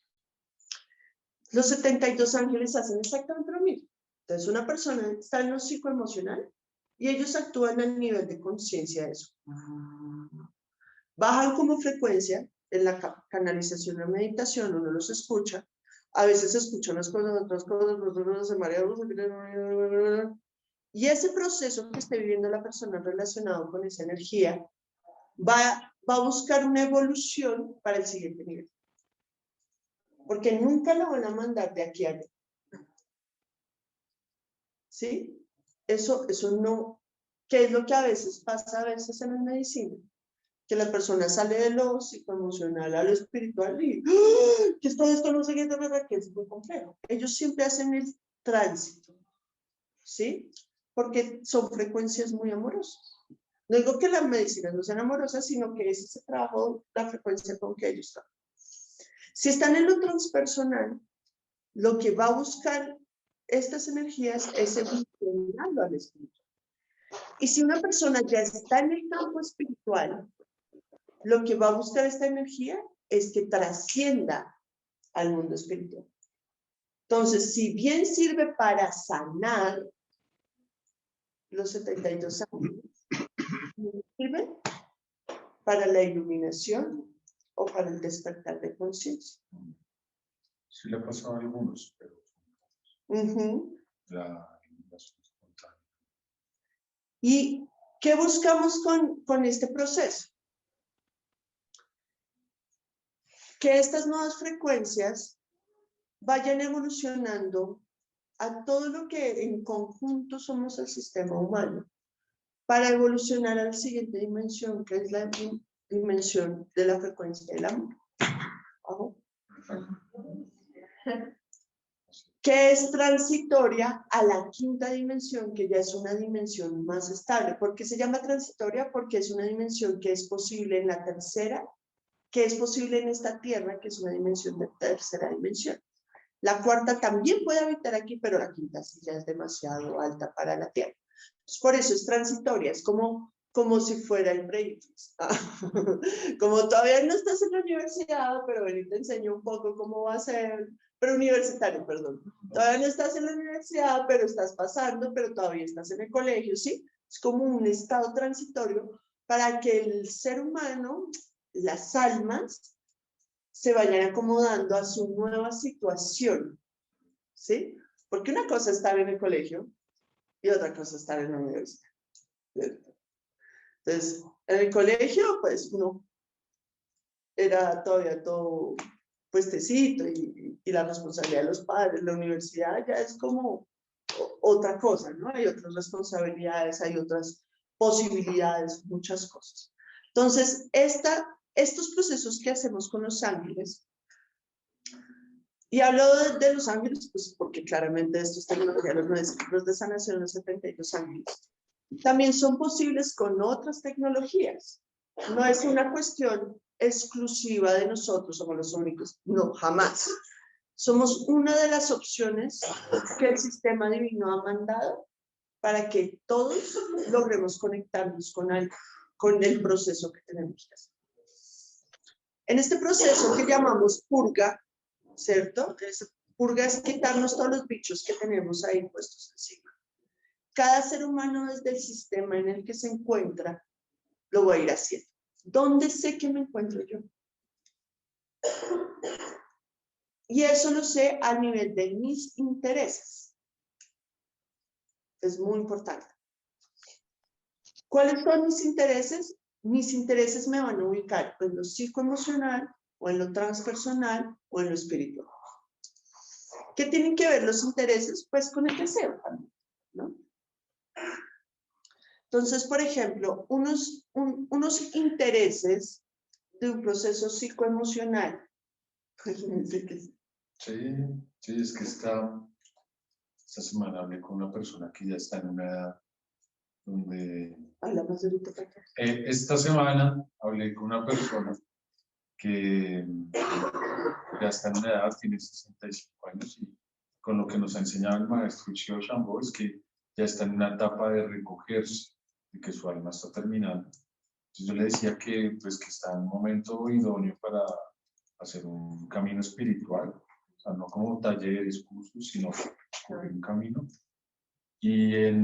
Los 72 ángeles hacen exactamente lo mismo. Entonces una persona está en lo psicoemocional y ellos actúan al nivel de conciencia de eso. Bajan como frecuencia en la canalización o meditación, uno los escucha, a veces escuchan unas cosas, otras cosas, se marean. Y ese proceso que esté viviendo la persona relacionado con esa energía va a buscar una evolución para el siguiente nivel. Porque nunca la van a mandar de aquí a allá. ¿Sí? Eso no, ¿qué es lo que a veces pasa a veces en la medicina? Que la persona sale de lo psicoemocional a lo espiritual y ¡ah! Que es todo esto, no sé qué, de verdad que es muy complejo. Ellos siempre hacen el tránsito, ¿sí? Porque son frecuencias muy amorosas. No digo que las medicinas no sean amorosas, sino que es ese trabajo, la frecuencia con que ellos están. Si están en lo transpersonal, lo que va a buscar estas energías es evolucionando al espíritu. Y si una persona ya está en el campo espiritual, lo que va a buscar esta energía es que trascienda al mundo espiritual. Entonces, si bien sirve para sanar los 72 ángeles, sirve para la iluminación o para el despertar de conciencia. Sí le ha pasado a algunos, pero la iluminación espontánea. ¿Y qué buscamos con este proceso? Que estas nuevas frecuencias vayan evolucionando a todo lo que en conjunto somos el sistema humano, para evolucionar a la siguiente dimensión, que es la dimensión de la frecuencia del amor. Que es transitoria a la quinta dimensión, que ya es una dimensión más estable. ¿Por qué se llama transitoria? Porque es una dimensión que es posible en la tercera, que es posible en esta tierra, que es una dimensión de tercera dimensión. La cuarta también puede habitar aquí, pero la quinta sí ya es demasiado alta para la tierra. Entonces, por eso es transitoria, es como si fuera el break. Como todavía no estás en la universidad, pero ven y te enseño un poco cómo va a ser, preuniversitario, perdón. Todavía no estás en la universidad, pero estás pasando, pero todavía estás en el colegio, ¿sí? Es como un estado transitorio para que el ser humano, las almas, se vayan acomodando a su nueva situación, ¿sí? Porque una cosa es estar en el colegio y otra cosa es estar en la universidad. Entonces, en el colegio, pues uno era todavía todo puestecito y la responsabilidad de los padres. La universidad ya es como otra cosa, ¿no? Hay otras responsabilidades, hay otras posibilidades, muchas cosas. Entonces, estos procesos que hacemos con los ángeles, y hablo de los ángeles, pues porque claramente esto es tecnología, los 9 ciclos de sanación, los 72 ángeles, también son posibles con otras tecnologías. No es una cuestión exclusiva de nosotros, somos los únicos, no, jamás. Somos una de las opciones que el sistema divino ha mandado para que todos logremos conectarnos con el proceso que tenemos que hacer. En este proceso que llamamos purga, ¿cierto? Purga es quitarnos todos los bichos que tenemos ahí puestos encima. Cada ser humano desde el sistema en el que se encuentra lo va a ir haciendo. ¿Dónde sé que me encuentro yo? Y eso lo sé a nivel de mis intereses. Es muy importante. ¿Cuáles son mis intereses? Mis intereses me van a ubicar en lo psicoemocional, o en lo transpersonal, o en lo espiritual. ¿Qué tienen que ver los intereses? Pues con el deseo también, ¿no? Entonces, por ejemplo, unos intereses de un proceso psicoemocional. Sí, es que esta semana hablé con una persona que ya está en una edad donde... Hablamos ahorita. Esta semana hablé con una persona que ya está en una edad, tiene 65 años, y con lo que nos ha enseñado el maestro Chio Shambo es que ya está en una etapa de recogerse, de que su alma está terminando. Entonces yo le decía que, pues, que está en un momento idóneo para hacer un camino espiritual, o sea, no como talleres, cursos, sino coger un camino. Que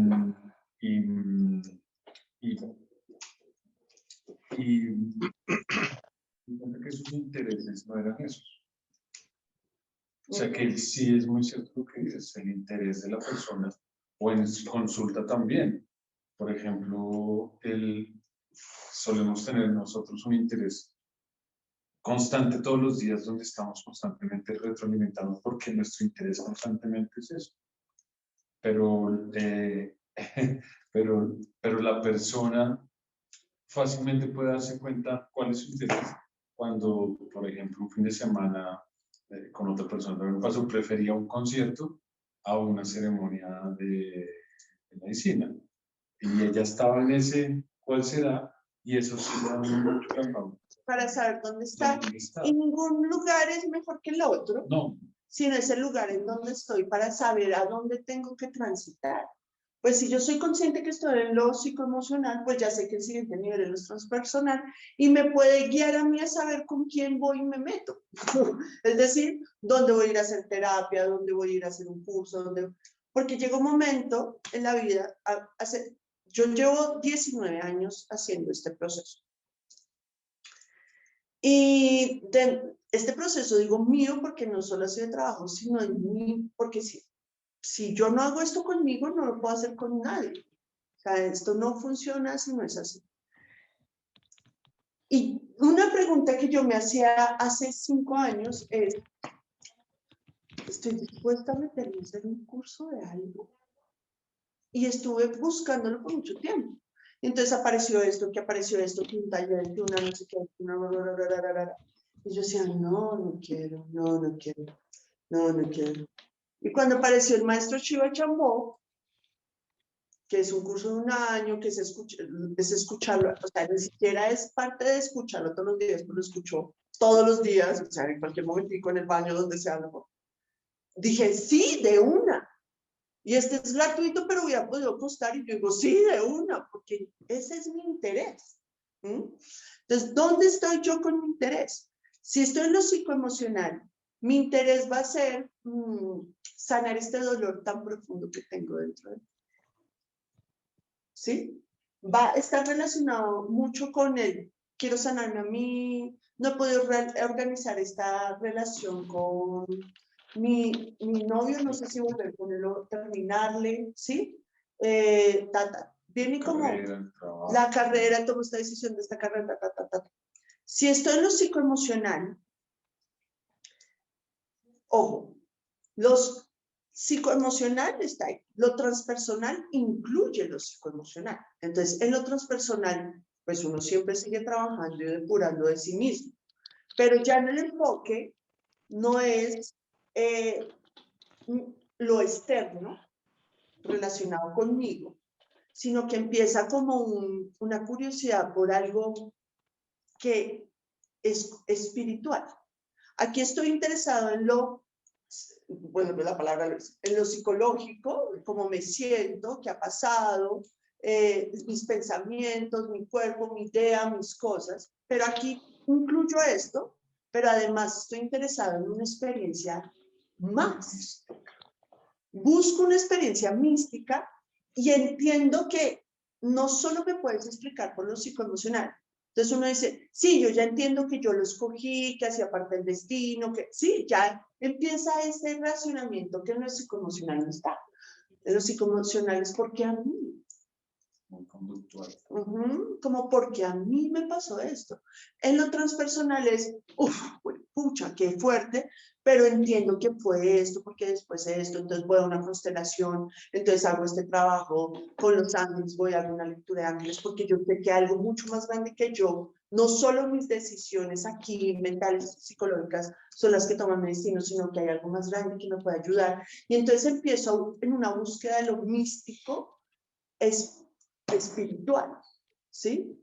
sus intereses no eran esos. O sea que sí es muy cierto lo que dices, el interés de la persona, o en su consulta también. Por ejemplo, solemos tener nosotros un interés constante todos los días, donde estamos constantemente retroalimentando, porque nuestro interés constantemente es eso. Pero la persona fácilmente puede darse cuenta cuál es su interés cuando, por ejemplo, un fin de semana con otra persona también me pasó, prefería un concierto a una ceremonia de medicina. Y ella estaba en ese, ¿cuál será? Y eso sí da mucho trabajo. Para saber dónde está. Y ningún lugar es mejor que el otro. No. sino es el lugar en donde estoy para saber a dónde tengo que transitar. Pues si yo soy consciente que estoy en lo psicoemocional, pues ya sé que el siguiente nivel es lo transpersonal y me puede guiar a mí a saber con quién voy y me meto. Es decir, dónde voy a ir a hacer terapia, dónde voy a ir a hacer un curso, porque llega un momento en la vida, yo llevo 19 años haciendo este proceso. Y este proceso, digo mío, porque no solo ha sido de trabajo, sino en mí, porque si yo no hago esto conmigo, no lo puedo hacer con nadie. O sea, esto no funciona si no es así. Y una pregunta que yo me hacía hace 5 años es, ¿estoy dispuesta a meterme a hacer un curso de algo? Y estuve buscándolo por mucho tiempo. Entonces apareció esto, que un taller, que una no sé qué, una bla, bla, bla, bla, bla. Y yo decía, no quiero. Y cuando apareció el maestro Shiva Chambó, que es un curso de 1 año, que es escucharlo, o sea, ni siquiera es parte de escucharlo todos los días, pero lo escucho todos los días, o sea, en cualquier momentico en el baño, donde sea, ¿no? Dije, sí, de una. Y este es gratuito, pero hubiera podido costar. Y yo digo, sí, de una, porque ese es mi interés. Entonces, ¿dónde estoy yo con mi interés? Si estoy en lo psicoemocional, mi interés va a ser sanar este dolor tan profundo que tengo dentro de mí. ¿Sí? Va a estar relacionado mucho con el, quiero sanarme a mí, no he podido organizar esta relación con mi novio, no sé si volver con él o terminarle, ¿sí? Viene como la carrera, tomo esta decisión de esta carrera, Si estoy en lo psicoemocional, ojo, los psicoemocional está ahí. Lo transpersonal incluye lo psicoemocional. Entonces, en lo transpersonal, pues uno siempre sigue trabajando y depurando de sí mismo. Pero ya en el enfoque no es lo externo relacionado conmigo, sino que empieza como una curiosidad por algo que es espiritual. Aquí estoy interesado en lo, bueno, la palabra en lo psicológico, cómo me siento, qué ha pasado, mis pensamientos, mi cuerpo, mi idea, mis cosas. Pero aquí incluyo esto, pero además estoy interesado en una experiencia más. Busco una experiencia mística y entiendo que no solo me puedes explicar por lo psicoemocional. Entonces uno dice, sí, yo ya entiendo que yo lo escogí, que hacía parte del destino, que sí, ya empieza ese racionamiento que en lo psicoemocional no está. En lo psicoemocional es porque a mí. Muy conductual. Como porque a mí me pasó esto. En lo transpersonal es, pucha, qué fuerte, pero entiendo que fue esto, porque después de esto, entonces voy a una constelación, entonces hago este trabajo con los ángeles, voy a una lectura de ángeles, porque yo sé que algo mucho más grande que yo, no solo mis decisiones aquí, mentales, psicológicas, son las que toman mi destino, sino que hay algo más grande que me puede ayudar. Y entonces empiezo en una búsqueda de lo místico, espiritual, ¿sí?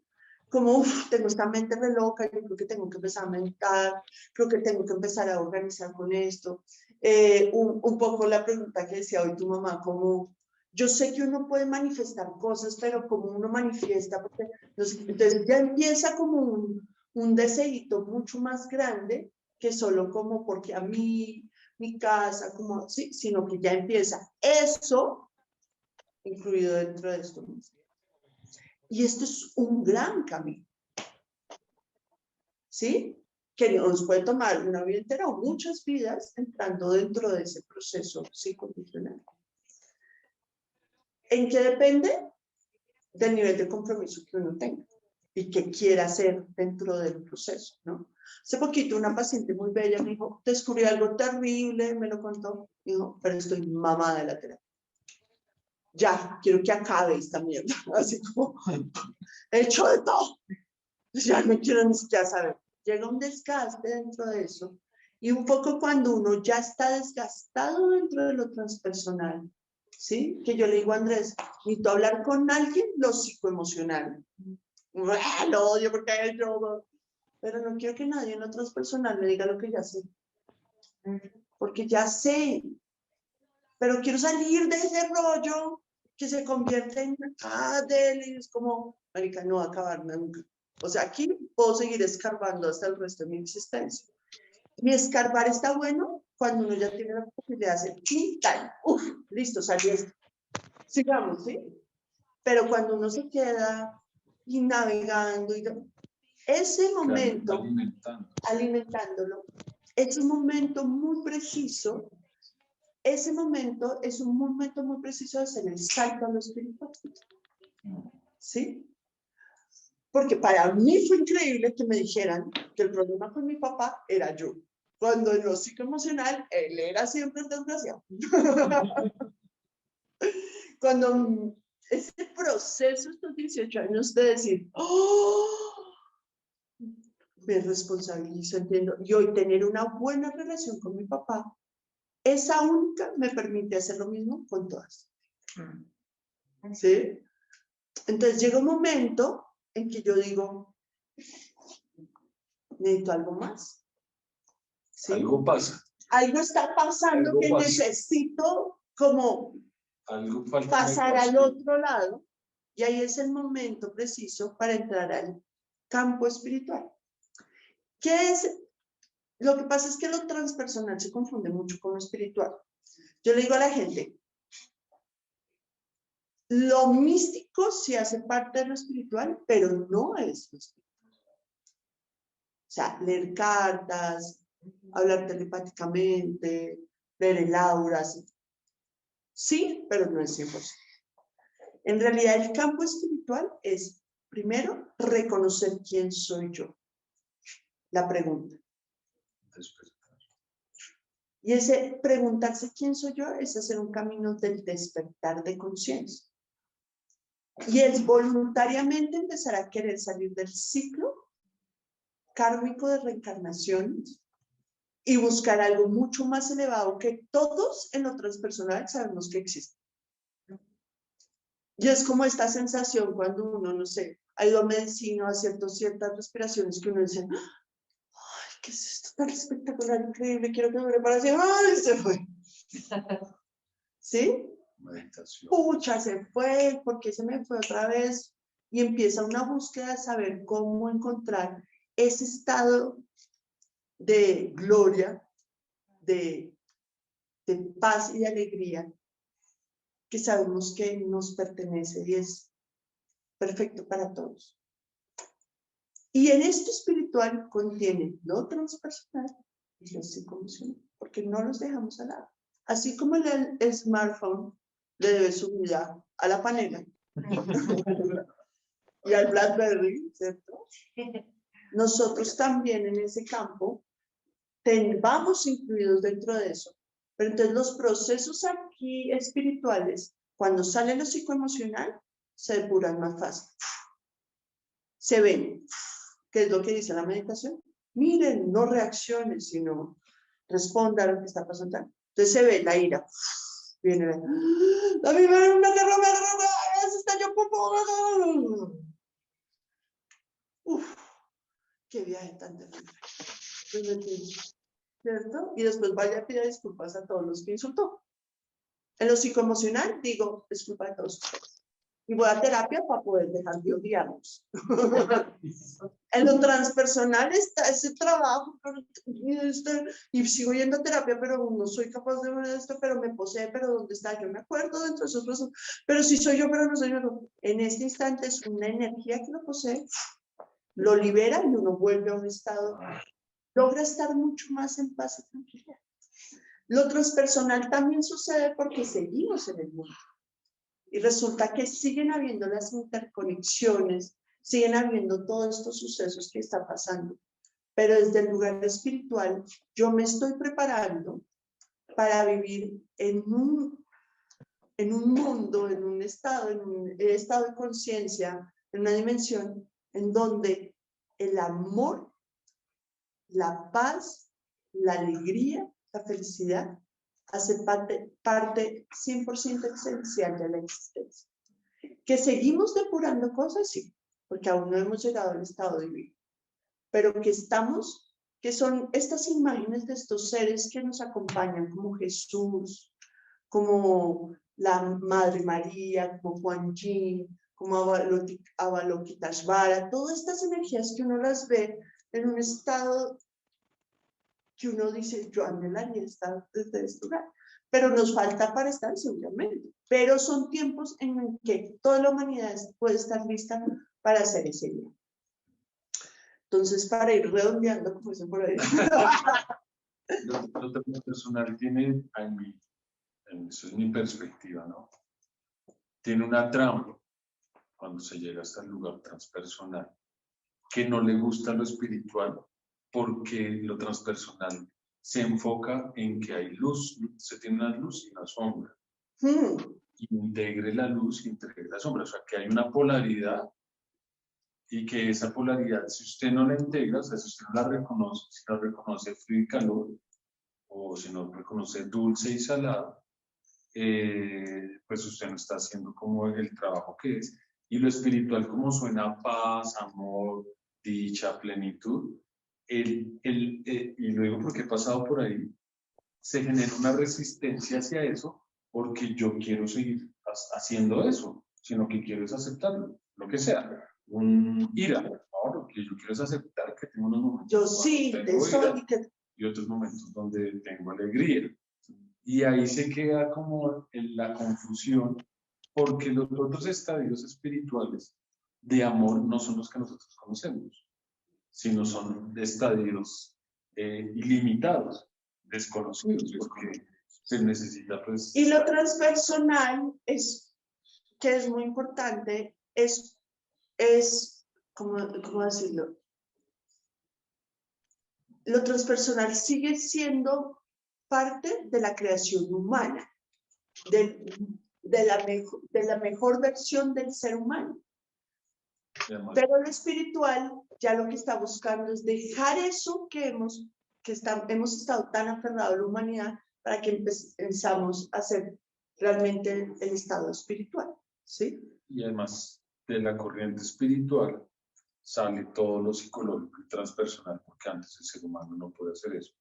Como, tengo esta mente re loca, yo creo que tengo que empezar a meditar, creo que tengo que empezar a organizar con esto. Un poco la pregunta que decía hoy tu mamá, como, yo sé que uno puede manifestar cosas, pero como uno manifiesta, porque, entonces ya empieza como un deseito mucho más grande que solo como porque a mí, mi casa, como, sí, sino que ya empieza eso incluido dentro de esto mismo. Y esto es un gran camino, ¿sí? Que nos puede tomar una vida entera o muchas vidas entrando dentro de ese proceso psicoemocional. ¿En qué depende? Del nivel de compromiso que uno tenga y que quiera hacer dentro del proceso, ¿no? Hace poquito una paciente muy bella me dijo, descubrí algo terrible, me lo contó, dijo, pero estoy mamada de la terapia. Ya, quiero que acabe esta mierda, así como, he hecho de todo, ya no quiero ni siquiera saber. Llega un desgaste dentro de eso, y un poco cuando uno ya está desgastado dentro de lo transpersonal, ¿sí? Que yo le digo a Andrés, necesito hablar con alguien lo psicoemocional. Lo odio porque hay yo, pero no quiero que nadie en lo transpersonal me diga lo que ya sé. porque ya sé, pero quiero salir de ese rollo que se convierte en, Deli, es como, marica, no va a acabar nunca. O sea, aquí puedo seguir escarbando hasta el resto de mi existencia. Y escarbar está bueno cuando uno ya tiene la posibilidad de hacer tal, listo, salió esto. Sigamos, ¿sí? Pero cuando uno se queda y navegando, ese momento, alimentándolo, es un momento muy preciso. Ese momento es un momento muy preciso de hacer el salto a lo espiritual. ¿Sí? Porque para mí fue increíble que me dijeran que el problema con mi papá era yo. Cuando en lo psicoemocional, él era siempre el desgraciado. Cuando ese proceso, estos 18 años de decir, me responsabilizo, entiendo, y hoy tener una buena relación con mi papá, esa única me permite hacer lo mismo con todas. ¿Sí? Entonces llega un momento en que yo digo, necesito algo más. ¿Sí? Algo pasa. Algo está pasando Algo que pasa. necesito como pasar al otro lado, y ahí es el momento preciso para entrar al campo espiritual. ¿Qué es? Lo que pasa es que lo transpersonal se confunde mucho con lo espiritual. Yo le digo a la gente, lo místico sí hace parte de lo espiritual, pero no es lo espiritual. O sea, leer cartas, hablar telepáticamente, leer el aura, sí, pero no es 100%. En realidad, el campo espiritual es, primero, reconocer quién soy yo. La pregunta. Y ese preguntarse quién soy yo es hacer un camino del despertar de conciencia. Y es voluntariamente empezar a querer salir del ciclo kármico de reencarnaciones y buscar algo mucho más elevado que todos en lo transpersonal sabemos que existe. Y es como esta sensación cuando uno, no sé, ha ido a medicina, a ciertas respiraciones que uno dice, ay, ¿qué es esto tan espectacular, increíble? Quiero que dure para siempre. ¡Ay, se fue! ¿Sí? Meditación. Pucha, se fue, ¿por qué se me fue otra vez? Y empieza una búsqueda de saber cómo encontrar ese estado de gloria, de paz y de alegría que sabemos que nos pertenece y es perfecto para todos. Y en esto espiritual contiene lo transpersonal y lo psicoemocional, porque no los dejamos al lado. Así como el smartphone le debe su vida a la panela y al BlackBerry, ¿cierto? Nosotros también en ese campo vamos incluidos dentro de eso. Pero entonces los procesos aquí espirituales, cuando sale lo psicoemocional, se depuran más fácil. Se ven, ¿qué es lo que dice la meditación? Miren, no reacciones, sino responda a lo que está pasando. Entonces se ve la ira. Viene la se estalló. Uf, qué viaje tan terrible. ¿Cierto? Y después vaya a pedir disculpas a todos los que insultó. En lo psicoemocional digo, disculpa a todos ustedes. Y voy a terapia para poder dejar de odiarnos. En lo transpersonal está ese trabajo, y sigo yendo a terapia, pero no soy capaz de ver esto, pero me posee, pero ¿dónde está? Yo me acuerdo dentro de esos procesos, pero sí soy yo, pero no soy yo. En este instante es una energía que lo posee, lo libera y uno vuelve a un estado, logra estar mucho más en paz y tranquilidad. Lo transpersonal también sucede porque seguimos en el mundo. Y resulta que siguen habiendo las interconexiones, siguen habiendo todos estos sucesos que están pasando. Pero desde el lugar espiritual, yo me estoy preparando para vivir en un mundo, en un estado de conciencia, en una dimensión en donde el amor, la paz, la alegría, la felicidad hace parte 100% esencial de la existencia. Que seguimos depurando cosas, sí, porque aún no hemos llegado al estado divino, pero que estamos que son estas imágenes de estos seres que nos acompañan, como Jesús, como la Madre María, como Juan Yin, como Avalokiteshvara, todas estas energías que uno las ve en un estado que uno dice, yo anhelaría estar desde este lugar, pero nos falta para estar seguramente, pero son tiempos en que toda la humanidad puede estar lista para hacer ese día. Entonces, para ir redondeando, como dicen por ahí. Lo personal tiene, eso es mi perspectiva, ¿no? Tiene una trama cuando se llega hasta el lugar transpersonal, que no le gusta lo espiritual, porque lo transpersonal se enfoca en que hay luz, se tiene una luz y una sombra. Integre la luz, integre la sombra, o sea que hay una polaridad y que esa polaridad, si usted no la integra, o sea, si usted no la reconoce, si no reconoce frío y calor, o si no reconoce dulce y salado, pues usted no está haciendo como el trabajo que es. Y lo espiritual, como suena paz, amor, dicha, plenitud, y luego porque he pasado por ahí, se genera una resistencia hacia eso, porque yo quiero seguir haciendo eso, sino que quiero es aceptarlo, lo que sea. Un ira, ahora lo que yo quiero es aceptar que tengo unos momentos Yo sí, tengo ira, y otros momentos donde tengo alegría. Y ahí se queda como la confusión, porque los otros estadios espirituales de amor no son los que nosotros conocemos, sino son estadios ilimitados, desconocidos, porque se necesita pues... Y lo transpersonal que es muy importante, ¿cómo decirlo? Lo transpersonal sigue siendo parte de la creación humana, de la mejor versión del ser humano. Pero lo espiritual ya lo que está buscando es dejar eso que hemos estado tan aferrados a la humanidad para que empezamos a ser realmente el estado espiritual, ¿sí? Y además de la corriente espiritual sale todo lo psicológico y transpersonal, porque antes el ser humano no puede hacer eso,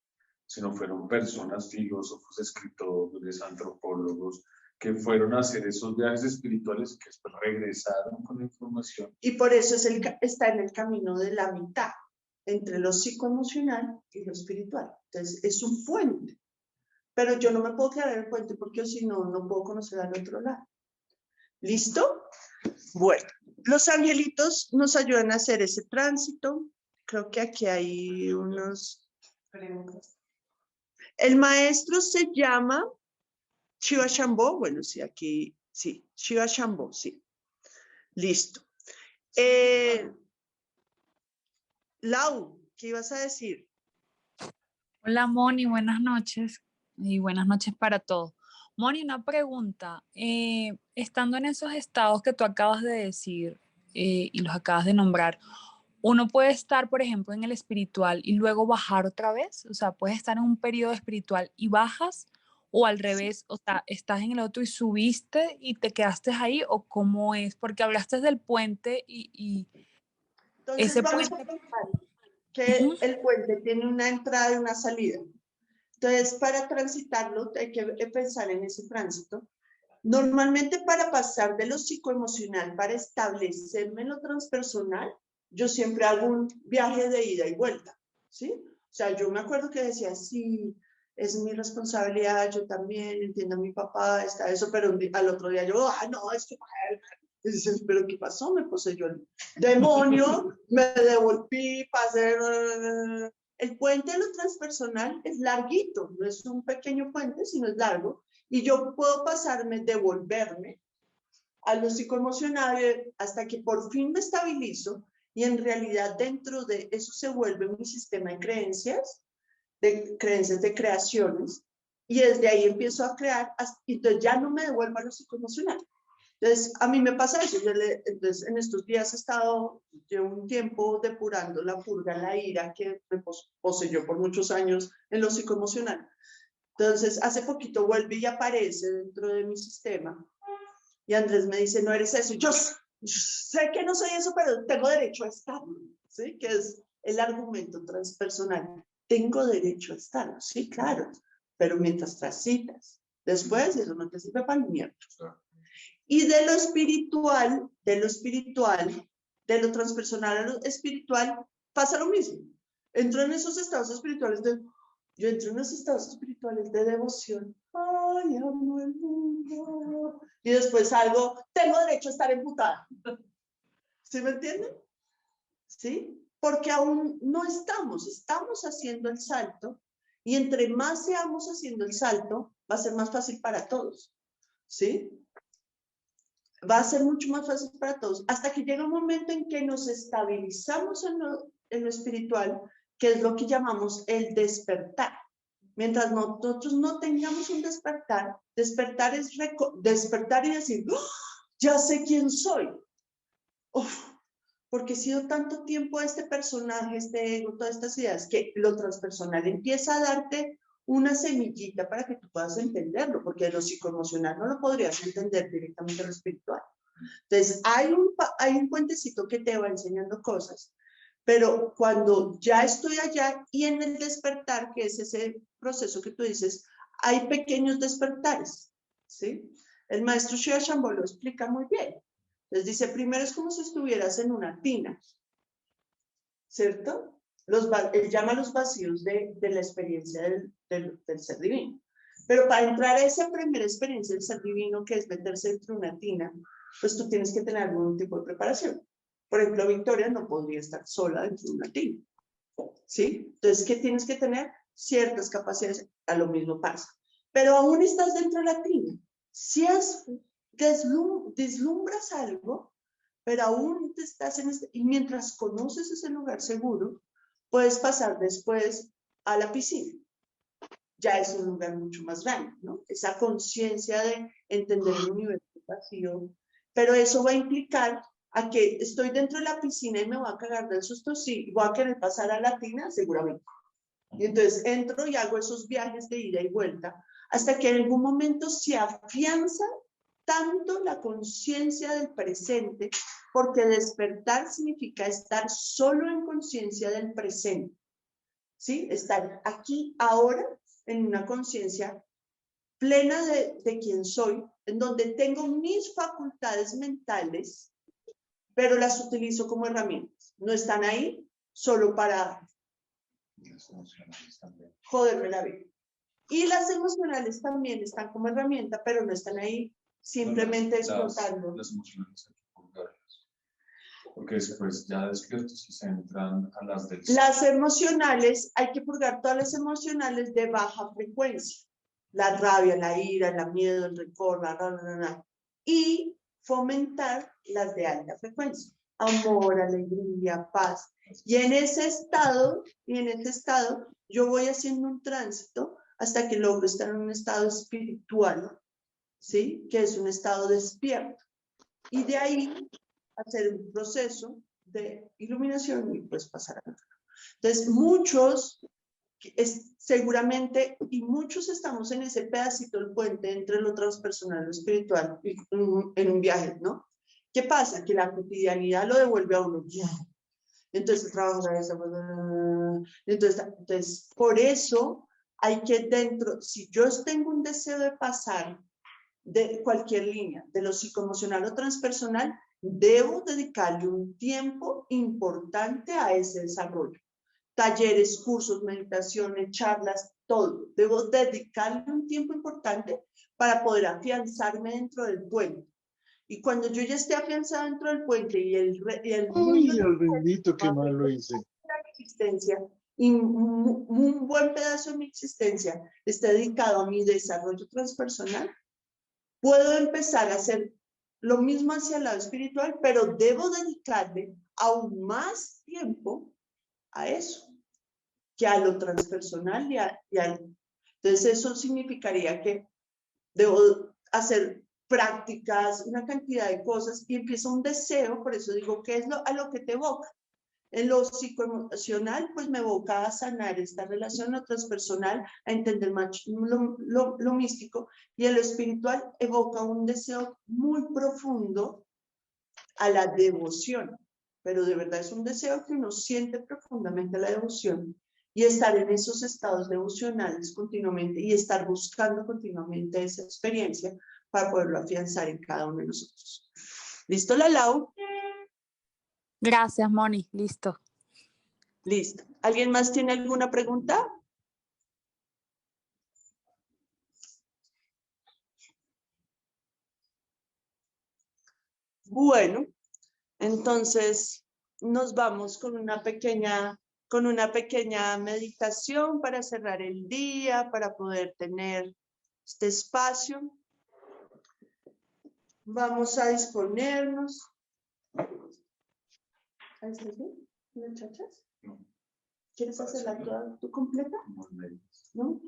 sino fueron personas, filósofos, escritores, antropólogos, que fueron a hacer esos viajes espirituales que después regresaron con la información. Y por eso está en el camino de la mitad, entre lo psicoemocional y lo espiritual. Entonces, es un puente. Pero yo no me puedo quedar en el puente porque si no, no puedo conocer al otro lado. ¿Listo? Bueno, los angelitos nos ayudan a hacer ese tránsito. Creo que aquí hay unos preguntas. El maestro se llama Shiva Shambho. Bueno, sí, aquí, sí, Shiva Shambho, sí. Listo. Lau, ¿qué ibas a decir? Hola Moni, buenas noches y buenas noches para todos. Moni, una pregunta. Estando en esos estados que tú acabas de decir y los acabas de nombrar, ¿uno puede estar, por ejemplo, en el espiritual y luego bajar otra vez? O sea, ¿puedes estar en un periodo espiritual y bajas? ¿O al revés? O sea, ¿estás en el otro y subiste y te quedaste ahí? ¿O cómo es? Porque hablaste del puente y Entonces, ese vamos puente... a pensar que el puente tiene una entrada y una salida. Entonces, para transitarlo, hay que pensar en ese tránsito. Normalmente, para pasar de lo psicoemocional, para establecerme en lo transpersonal, yo siempre hago un viaje de ida y vuelta, ¿sí? O sea, yo me acuerdo que decía, sí, es mi responsabilidad, yo también entiendo a mi papá, está eso, pero al otro día yo, no, es que... Y dices, ¿pero qué pasó? Me poseyó el demonio, me devolví, pasé... El puente de lo transpersonal es larguito, no es un pequeño puente, sino es largo, y yo puedo pasarme, devolverme a lo psicoemocional hasta que por fin me estabilizo, y en realidad dentro de eso se vuelve mi sistema de creencias de creaciones, y desde ahí empiezo a crear, entonces ya no me devuelvo a lo psicoemocional. Entonces, a mí me pasa eso. Entonces, en estos días llevo un tiempo depurando la purga, la ira que me poseyó por muchos años en lo psicoemocional. Entonces, hace poquito vuelve y aparece dentro de mi sistema. Y Andrés me dice, no eres eso. Yo sé que no soy eso, pero tengo derecho a estarlo, ¿sí? Que es el argumento transpersonal. Tengo derecho a estar, sí, claro, pero mientras transitas. Después eso no te sirve para el miércoles. Y de lo espiritual, de lo transpersonal a lo espiritual, pasa lo mismo. Entro en esos estados espirituales yo entro en esos estados espirituales de devoción. Ay, amo el mundo. Y después salgo, tengo derecho a estar emputada. ¿Sí me entienden? ¿Sí? Porque aún no estamos haciendo el salto, y entre más seamos haciendo el salto, va a ser más fácil para todos. ¿Sí? Va a ser mucho más fácil para todos, hasta que llega un momento en que nos estabilizamos en lo espiritual, que es lo que llamamos el despertar. Mientras nosotros no tengamos un despertar, despertar es despertar y decir, ¡oh! Ya sé quién soy. Uf, porque he sido tanto tiempo este personaje, este ego, todas estas ideas, que lo transpersonal empieza a darte una semillita para que tú puedas entenderlo, porque lo psicoemocional no lo podrías entender directamente lo espiritual. Entonces, hay un puentecito que te va enseñando cosas, pero cuando ya estoy allá y en el despertar, que es ese proceso que tú dices, hay pequeños despertares, ¿sí? El maestro Shiva Shambho lo explica muy bien. Les dice, primero es como si estuvieras en una tina, ¿cierto? Él llama los vacíos de la experiencia del ser divino. Pero para entrar a esa primera experiencia del ser divino, que es meterse dentro de una tina, pues tú tienes que tener algún tipo de preparación. Por ejemplo, Victoria no podría estar sola dentro de una tina, ¿sí? Entonces, ¿qué tienes que tener? Ciertas capacidades, a lo mismo pasa. Pero aún estás dentro de la tina. Si deslumbras algo, pero aún te estás y mientras conoces ese lugar seguro, puedes pasar después a la piscina. Ya es un lugar mucho más grande, ¿no? Esa conciencia de entender el universo vacío, pero eso va a implicar a que estoy dentro de la piscina y me voy a cagar del susto, sí, voy a querer pasar a la tina, seguramente. Y entonces entro y hago esos viajes de ida y vuelta, hasta que en algún momento se afianza tanto la conciencia del presente, porque despertar significa estar solo en conciencia del presente, ¿sí? Estar aquí, ahora, en una conciencia plena de quién soy, en donde tengo mis facultades mentales, pero las utilizo como herramientas. No están ahí solo para joderme la vida. Y las emocionales también están como herramienta, pero no están ahí simplemente explotando. Las emocionales hay que purgarlas, porque después ya despiertos y se entran a las del... Las emocionales, hay que purgar todas las emocionales de baja frecuencia. La rabia, la ira, el miedo, el rencor, y fomentar las de alta frecuencia. Amor, alegría, paz. Y en ese estado, yo voy haciendo un tránsito hasta que logro estar en un estado espiritual, ¿sí? Que es un estado despierto. Y de ahí hacer un proceso de iluminación y pues pasar a otro. Entonces, muchos, seguramente, y muchos estamos en ese pedacito del puente entre lo transpersonal y lo espiritual en un viaje, ¿no? ¿Qué pasa? Que la cotidianidad lo devuelve a uno. Entonces, trabajo entonces, por eso hay que si yo tengo un deseo de pasar de cualquier línea, de lo psicoemocional o transpersonal, debo dedicarle un tiempo importante a ese desarrollo. Talleres, cursos, meditaciones, charlas, todo. Debo dedicarle un tiempo importante para poder afianzarme dentro del puente. Y cuando yo ya esté afianzada dentro del puente y el Uy, Dios bendito, qué mal lo hice. Existencia, y un buen pedazo de mi existencia está dedicado a mi desarrollo transpersonal, puedo empezar a hacer lo mismo hacia el lado espiritual, pero debo dedicarle aún más tiempo a eso que a lo transpersonal entonces eso significaría que debo hacer prácticas, una cantidad de cosas, y empieza un deseo. Por eso digo, ¿qué es a lo que te evoca? En lo psicoemocional, pues me evoca a sanar esta relación, lo transpersonal, a entender más lo místico, y en lo espiritual evoca un deseo muy profundo a la devoción. pero de verdad es un deseo que uno siente profundamente la devoción y estar en esos estados devocionales continuamente y estar buscando continuamente esa experiencia para poderlo afianzar en cada uno de nosotros. ¿Listo, la Lau? Gracias, Moni. Listo. Listo. ¿Alguien más tiene alguna pregunta? Bueno, entonces nos vamos con una pequeña meditación para cerrar el día, para poder tener este espacio. Vamos a disponernos. ¿Estás bien, muchachas? No. ¿Quieres hacerla toda tú completa? Como en medio. ¿No?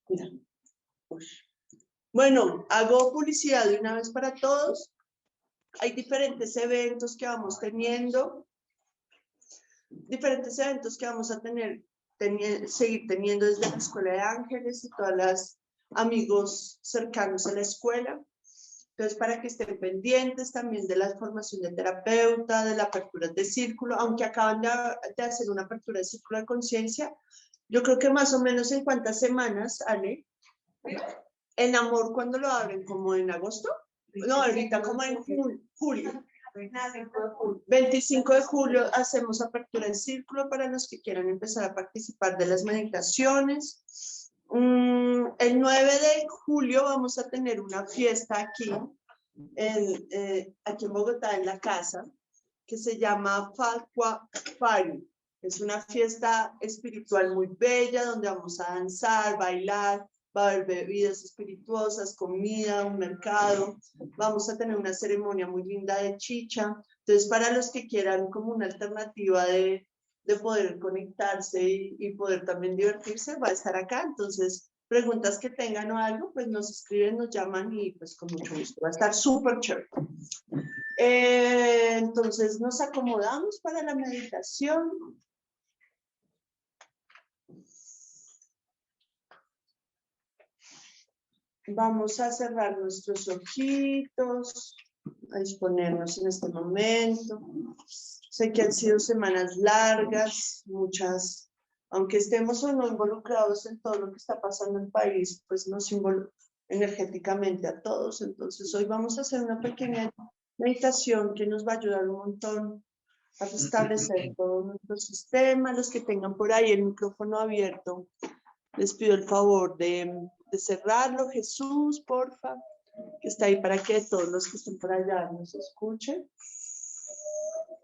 Mira. Uy. Bueno, hago publicidad de una vez para todos. Hay diferentes eventos que vamos teniendo, diferentes eventos que vamos a seguir teniendo desde la Escuela de Ángeles y todas las amigos cercanos a la escuela. Entonces, para que estén pendientes también de la formación de terapeuta, de la apertura de círculo, aunque acaban de hacer una apertura de círculo de conciencia, yo creo que más o menos en cuántas semanas, Ale, en amor, ¿cuándo lo abren? ¿Como en agosto? No, ahorita como en julio. 25 de julio hacemos apertura de círculo para los que quieran empezar a participar de las meditaciones. El 9 de julio vamos a tener una fiesta aquí en Bogotá, en la casa, que se llama Falcua Party. Es una fiesta espiritual muy bella donde vamos a danzar, bailar, va a haber bebidas espirituosas, comida, un mercado. Vamos a tener una ceremonia muy linda de chicha. Entonces, para los que quieran como una alternativa de poder conectarse y poder también divertirse, va a estar acá. Entonces, preguntas que tengan o algo, pues nos escriben, nos llaman y pues con mucho gusto. Va a estar súper chévere. Entonces, nos acomodamos para la meditación. Vamos a cerrar nuestros ojitos, a disponernos en este momento. Sé que han sido semanas largas, muchas, aunque estemos o no involucrados en todo lo que está pasando en el país, pues nos involucra energéticamente a todos. Entonces hoy vamos a hacer una pequeña meditación que nos va a ayudar un montón a restablecer todo nuestro sistema. Los que tengan por ahí el micrófono abierto, les pido el favor de cerrarlo. Jesús, porfa, que está ahí para que todos los que estén por allá nos escuchen.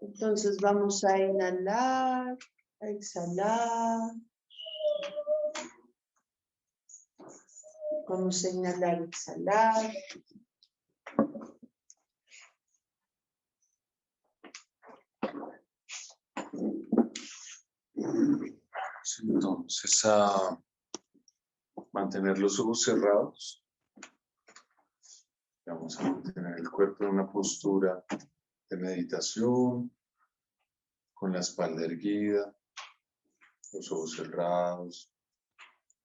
Entonces vamos a inhalar, a exhalar. Vamos a inhalar, exhalar. Entonces, a mantener los ojos cerrados. Vamos a mantener el cuerpo en una postura de meditación, con la espalda erguida, los ojos cerrados,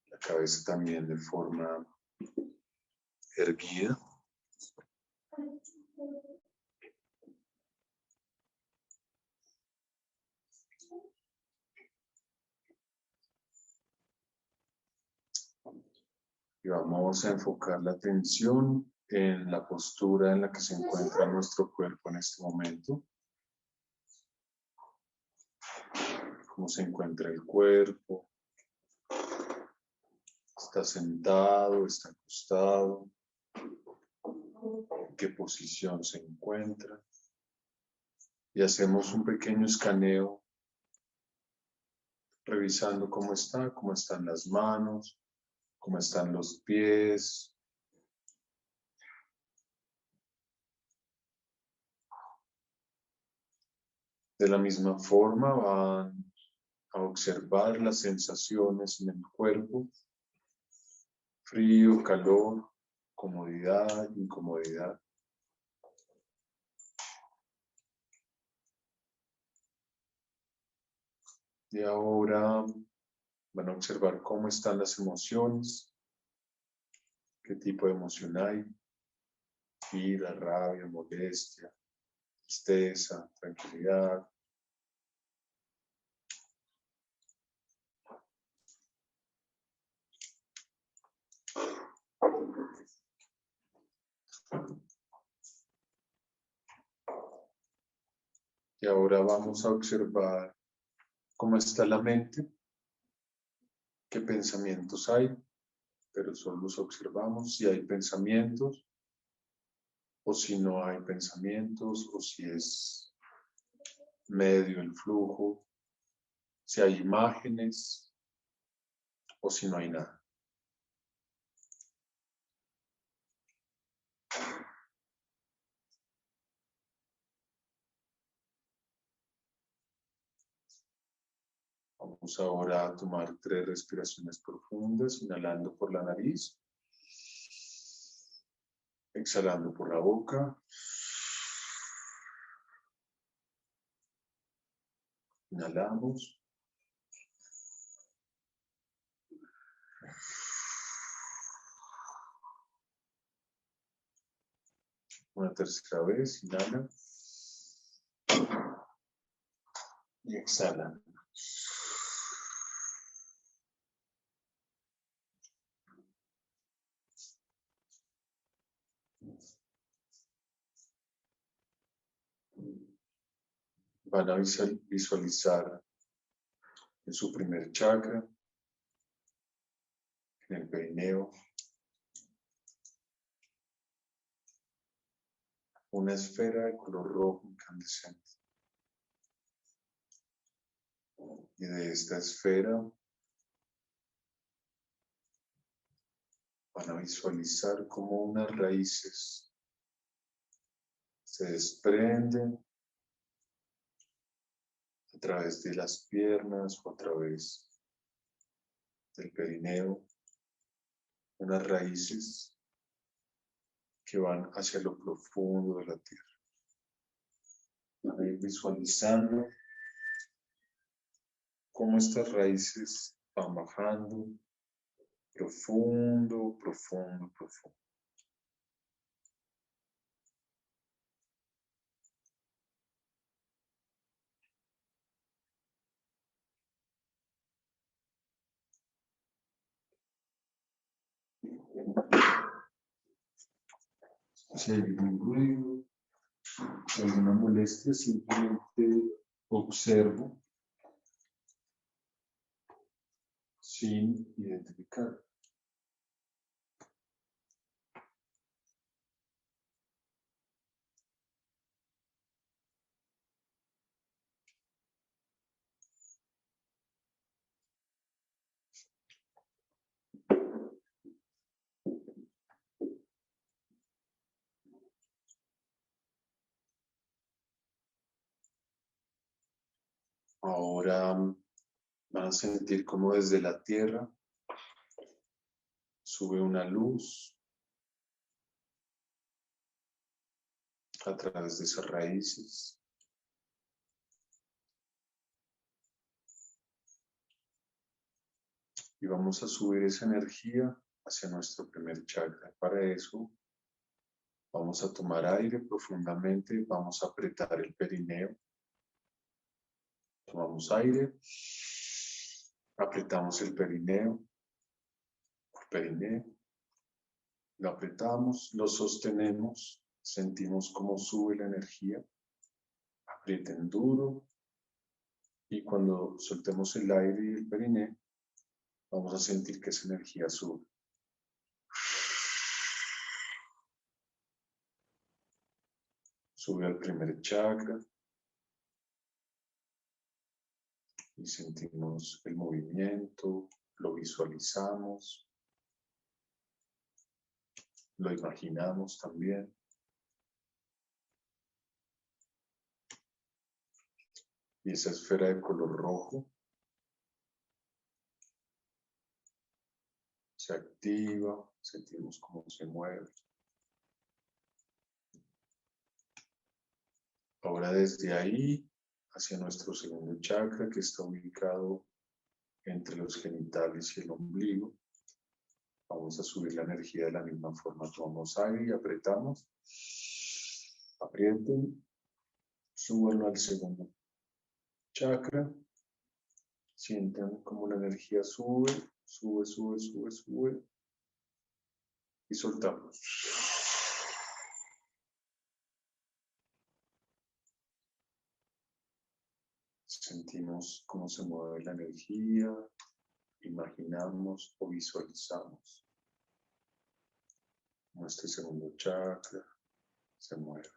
la cabeza también de forma erguida. Y vamos a enfocar la atención en la postura en la que se encuentra nuestro cuerpo en este momento. Cómo se encuentra el cuerpo. ¿Está sentado? ¿Está acostado? ¿En qué posición se encuentra? Y hacemos un pequeño escaneo, revisando cómo están las manos, cómo están los pies. De la misma forma van a observar las sensaciones en el cuerpo: frío, calor, comodidad, incomodidad. Y ahora Van a observar cómo están las emociones, qué tipo de emoción hay, ira, rabia, molestia, tristeza, tranquilidad. Y ahora vamos a observar cómo está la mente, qué pensamientos hay, pero solo los observamos si hay pensamientos o si no hay pensamientos o si es medio el flujo, si hay imágenes o si no hay nada. Vamos ahora a tomar 3 respiraciones profundas, inhalando por la nariz, exhalando por la boca, inhalamos, una tercera vez, inhala y exhala. Van a visualizar en su primer chakra, en el perineo, una esfera de color rojo incandescente. Y de esta esfera van a visualizar como unas raíces se desprenden a través de las piernas o a través del perineo, unas raíces que van hacia lo profundo de la tierra. Van a ir visualizando cómo estas raíces van bajando profundo, profundo, profundo. Si hay algún ruido, alguna molestia, simplemente observo sin identificar. Ahora van a sentir como desde la tierra sube una luz a través de esas raíces. Y vamos a subir esa energía hacia nuestro primer chakra. Para eso vamos a tomar aire profundamente, vamos a apretar el perineo. Tomamos aire, apretamos el perineo, lo apretamos, lo sostenemos, sentimos cómo sube la energía, aprieten duro y cuando soltemos el aire y el perineo, vamos a sentir que esa energía sube. Sube al primer chakra y sentimos el movimiento, lo visualizamos, lo imaginamos también. Y esa esfera de color rojo se activa, sentimos cómo se mueve. Ahora desde ahí hacia nuestro segundo chakra que está ubicado entre los genitales y el ombligo. Vamos a subir la energía de la misma forma. Tomamos aire y apretamos. Aprieten. Súbanlo al segundo chakra. Sientan como la energía sube, sube, sube, sube, sube. Y soltamos. Sentimos cómo se mueve la energía. Imaginamos o visualizamos nuestro segundo chakra se mueve,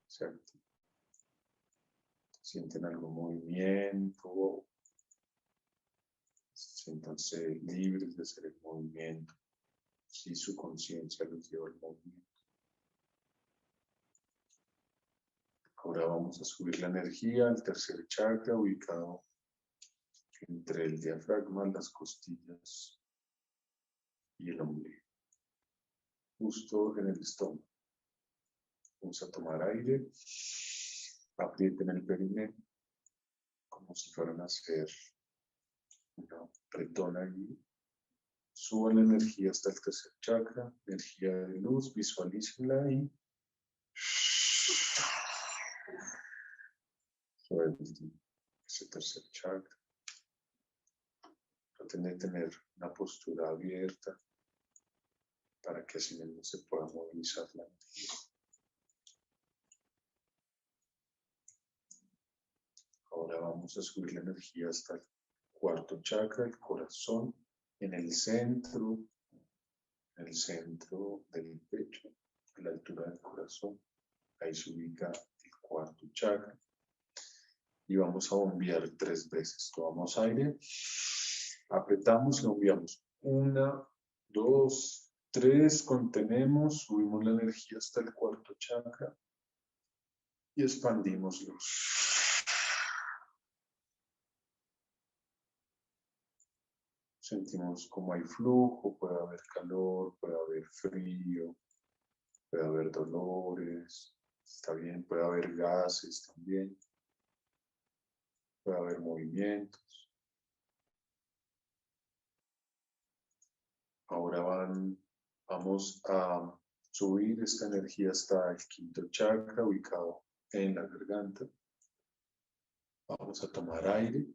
se activa. Sienten algún movimiento, siéntanse libres de hacer el movimiento, si su conciencia los lleva al movimiento. Ahora vamos a subir la energía al tercer chakra ubicado entre el diafragma, las costillas y el ombligo, justo en el estómago. Vamos a tomar aire, aprieten el perineo como si fueran a hacer una apretón ahí. Suban la energía hasta el tercer chakra, energía de luz, visualícenla ahí. Suelten ese tercer chakra. Traten de tener una postura abierta para que así mismo se pueda movilizar la energía. Ahora vamos a subir la energía hasta el cuarto chakra, el corazón, en el centro del pecho, a la altura del corazón. Ahí se ubica el cuarto chakra. Y vamos a bombear 3 veces. Tomamos aire, apretamos y bombeamos. 1, 2, 3, contenemos, subimos la energía hasta el cuarto chakra y expandimos luz. Sentimos como hay flujo, puede haber calor, puede haber frío, puede haber dolores, está bien, puede haber gases también, puede haber movimientos. Ahora vamos a subir esta energía hasta el quinto chakra ubicado en la garganta. Vamos a tomar aire.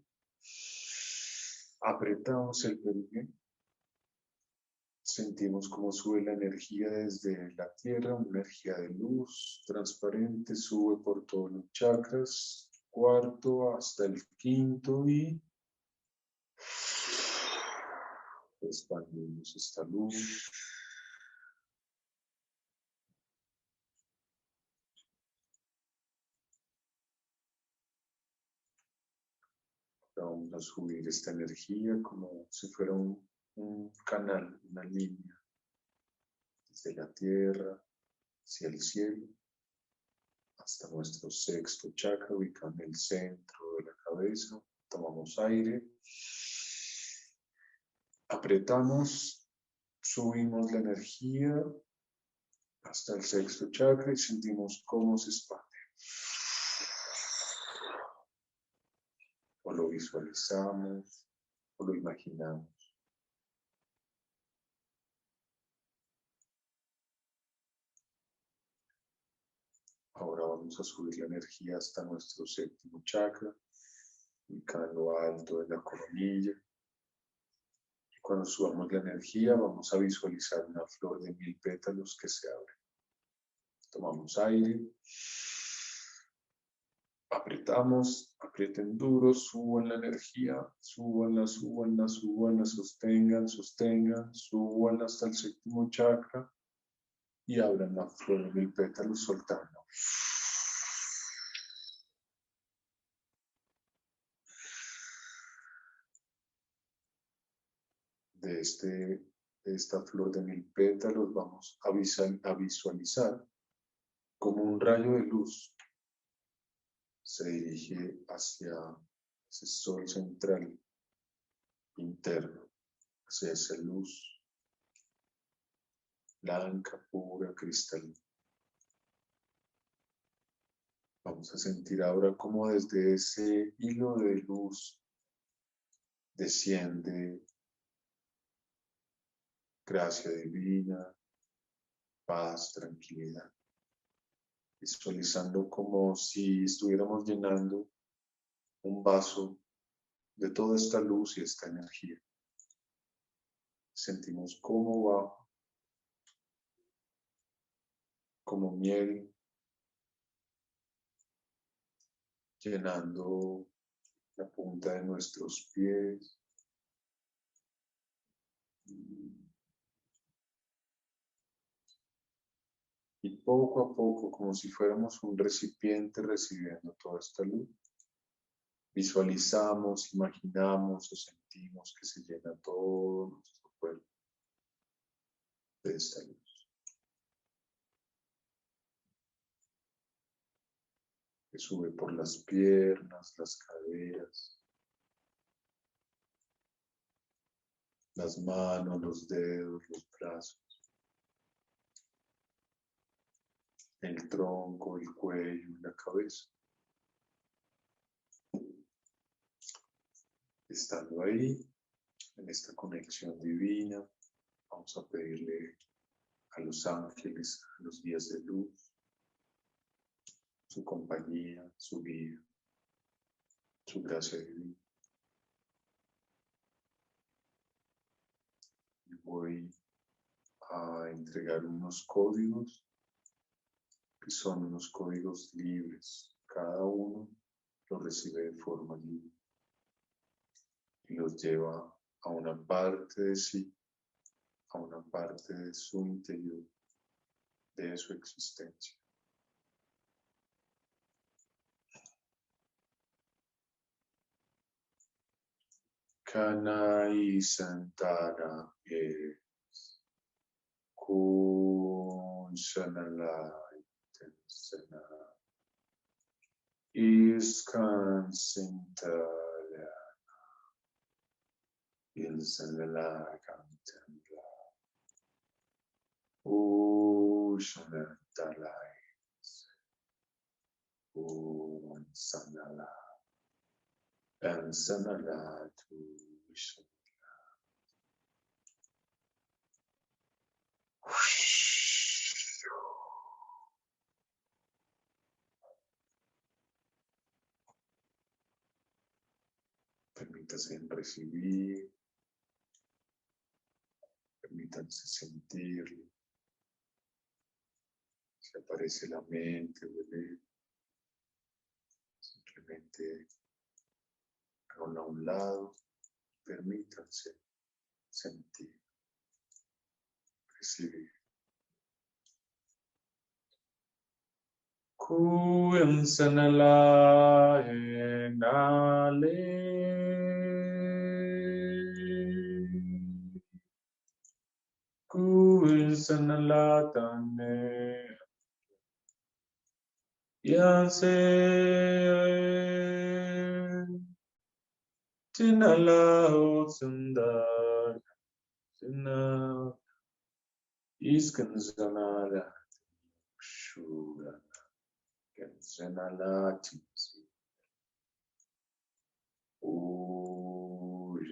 Apretamos el perineo. Sentimos cómo sube la energía desde la tierra, una energía de luz transparente, sube por todos los chakras, cuarto hasta el quinto y expandimos esta luz. Vamos a subir esta energía como si fuera un canal, una línea, desde la tierra hacia el cielo, hasta nuestro sexto chakra, ubicado en el centro de la cabeza. Tomamos aire, apretamos, subimos la energía hasta el sexto chakra y sentimos cómo se expande. O lo visualizamos, o lo imaginamos. Ahora vamos a subir la energía hasta nuestro séptimo chakra, ubicado en lo alto de la coronilla. Y cuando subamos la energía, vamos a visualizar una flor de 1000 pétalos que se abre. Tomamos aire. Apretamos, aprieten duro, suban la energía, súbanla, súbanla, súbanla, sostengan, sostengan, suban hasta el séptimo chakra y abran la flor de 1000 pétalos soltando. De esta flor de 1000 pétalos vamos a visualizar como un rayo de luz se dirige hacia ese sol central interno, hacia esa luz blanca, pura, cristalina. Vamos a sentir ahora como desde ese hilo de luz desciende gracia divina, paz, tranquilidad. Visualizando como si estuviéramos llenando un vaso de toda esta luz y esta energía. Sentimos cómo baja, como miel, llenando la punta de nuestros pies. Y poco a poco, como si fuéramos un recipiente recibiendo toda esta luz, visualizamos, imaginamos o sentimos que se llena todo nuestro cuerpo de esta luz. Que sube por las piernas, las caderas, las manos, los dedos, los brazos, el tronco, el cuello y la cabeza. Estando ahí, en esta conexión divina, vamos a pedirle a los ángeles, a los guías de luz, su compañía, su guía, su gracia divina. Y voy a entregar unos códigos que son unos códigos libres. Cada uno los recibe de forma libre y los lleva a una parte de sí, a una parte de su interior, de su existencia. Kanai Santana es Kunshanalai Tensana Iskan Sintala Ilsanala Kantambla Ushanantalai Unsanala and Sanala to Permítanse recibir, permítanse sentirlo. Si aparece la mente o el ego, simplemente háganlo a un lado, permítanse sentir, recibir. Kuyansanala enale Kuyansanala tane Yanse Tinala Sundar Tina Iskanzanala Shura Kanzanala Tinsi Uy.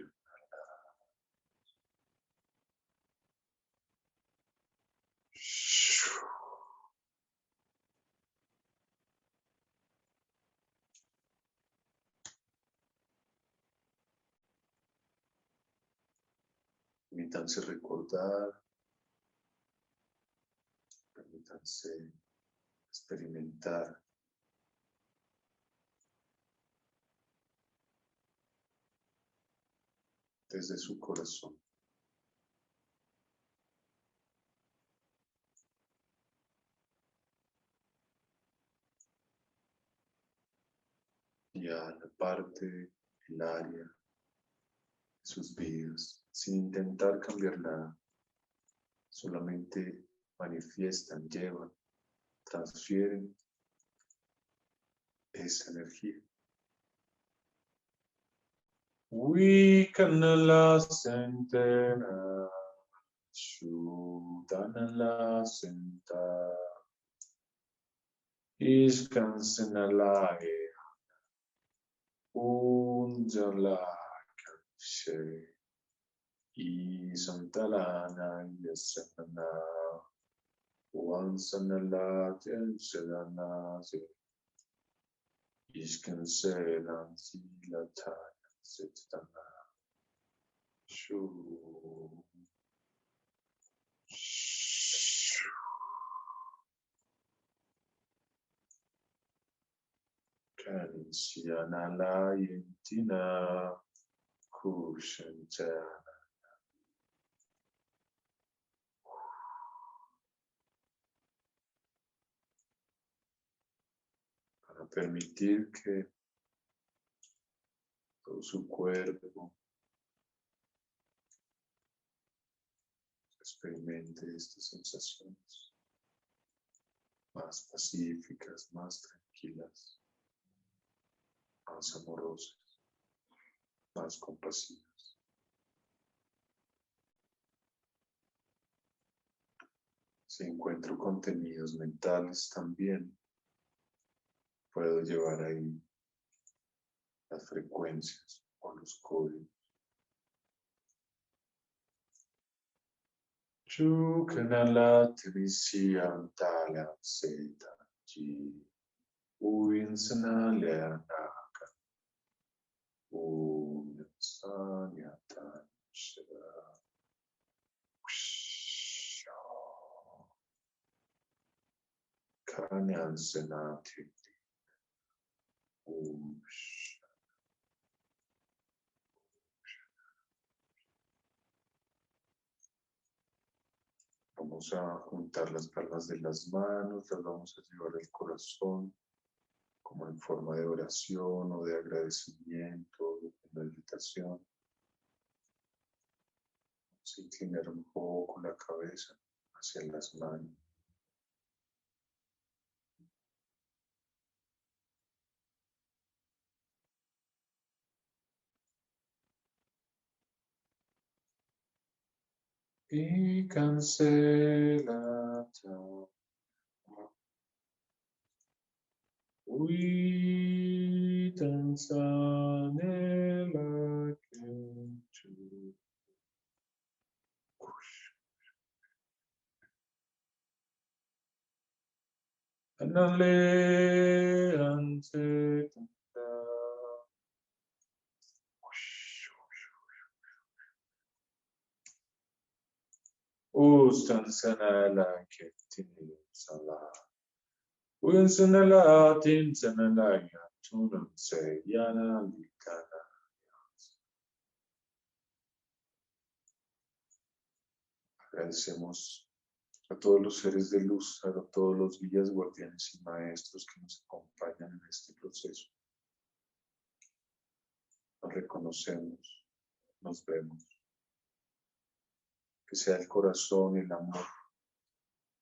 Permítanse recordar, permítanse experimentar desde su corazón. Ya la parte, el área de sus vidas, sin intentar cambiar nada, solamente manifiestan, llevan, transfieren esa energía. Wikanala Sentena Shudanala Senta Iskansenalae Unjala She I Santalana Yasana Wansanala Tenselana Ishkanselan Silatana Sitana Shu Kansianala Yentina Kushantana. Para permitir que todo su cuerpo experimente estas sensaciones más pacíficas, más tranquilas, más amorosas, más compasivas. Si encuentro contenidos mentales también, puedo llevar ahí las frecuencias o los códigos. Chukanala Trisiantala Seta Ji Uinsanala Naka Unsanyata Shiva Kanyan Senati Vamos a juntar las palmas de las manos, las vamos a llevar al corazón, como en forma de oración o de agradecimiento, de meditación. Vamos a inclinar un poco la cabeza hacia las manos. Y cancelata. We danzanela kenchu. Anale ante tanda. Ustansanala ketini sala. Ustansanala tinsanala yatunam se yana likana. Agradecemos a todos los seres de luz, a todos los guías, guardianes y maestros que nos acompañan en este proceso. Nos reconocemos, nos vemos. Que sea el corazón, el amor,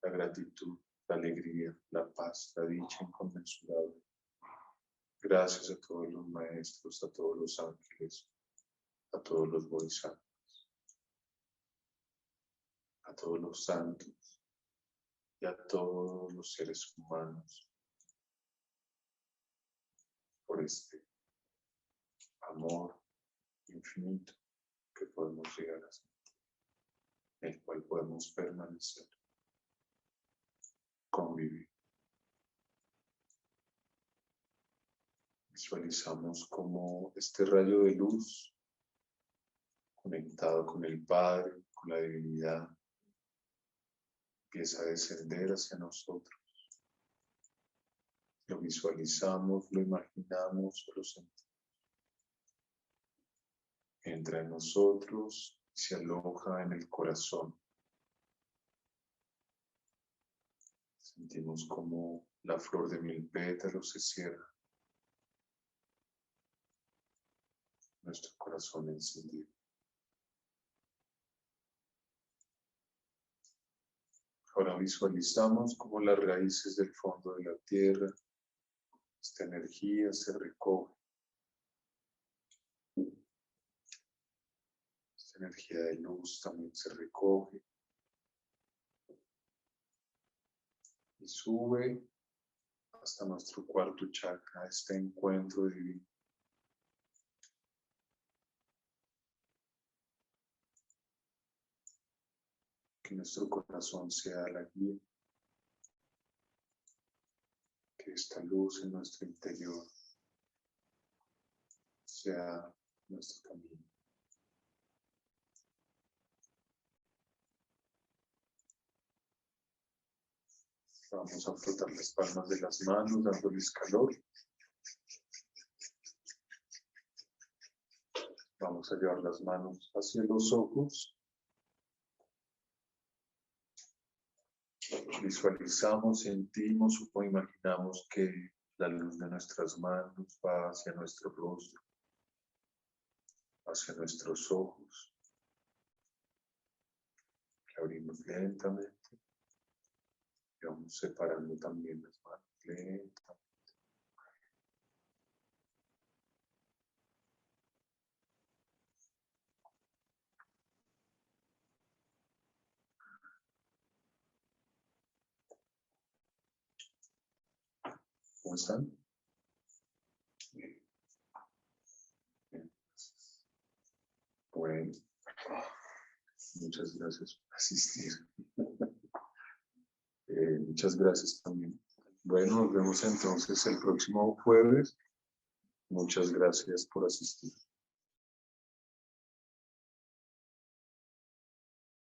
la gratitud, la alegría, la paz, la dicha inconmensurable. Gracias a todos los maestros, a todos los ángeles, a todos los bodhisattvas, a todos los santos y a todos los seres humanos por este amor infinito que podemos llegar a ser, en el cual podemos permanecer, convivir. Visualizamos como este rayo de luz conectado con el Padre, con la divinidad, empieza a descender hacia nosotros. Lo visualizamos, lo imaginamos, lo sentimos. Entra en nosotros y se aloja en el corazón. Sentimos como la flor de 1000 pétalos se cierra. Nuestro corazón encendido. Ahora visualizamos como las raíces del fondo de la tierra, esta energía se recoge. Esta energía de luz también se recoge y sube hasta nuestro cuarto chakra, este encuentro divino. Que nuestro corazón sea la guía. Que esta luz en nuestro interior sea nuestro camino. Vamos a frotar las palmas de las manos, dándoles calor. Vamos a llevar las manos hacia los ojos. Visualizamos, sentimos o imaginamos que la luz de nuestras manos va hacia nuestro rostro, hacia nuestros ojos. Que abrimos lentamente. Y vamos separando también las manos lentamente. ¿Cómo están? Bien. Bien. Bueno, muchas gracias por asistir. Muchas gracias también. Bueno, nos vemos entonces el próximo jueves. Muchas gracias por asistir.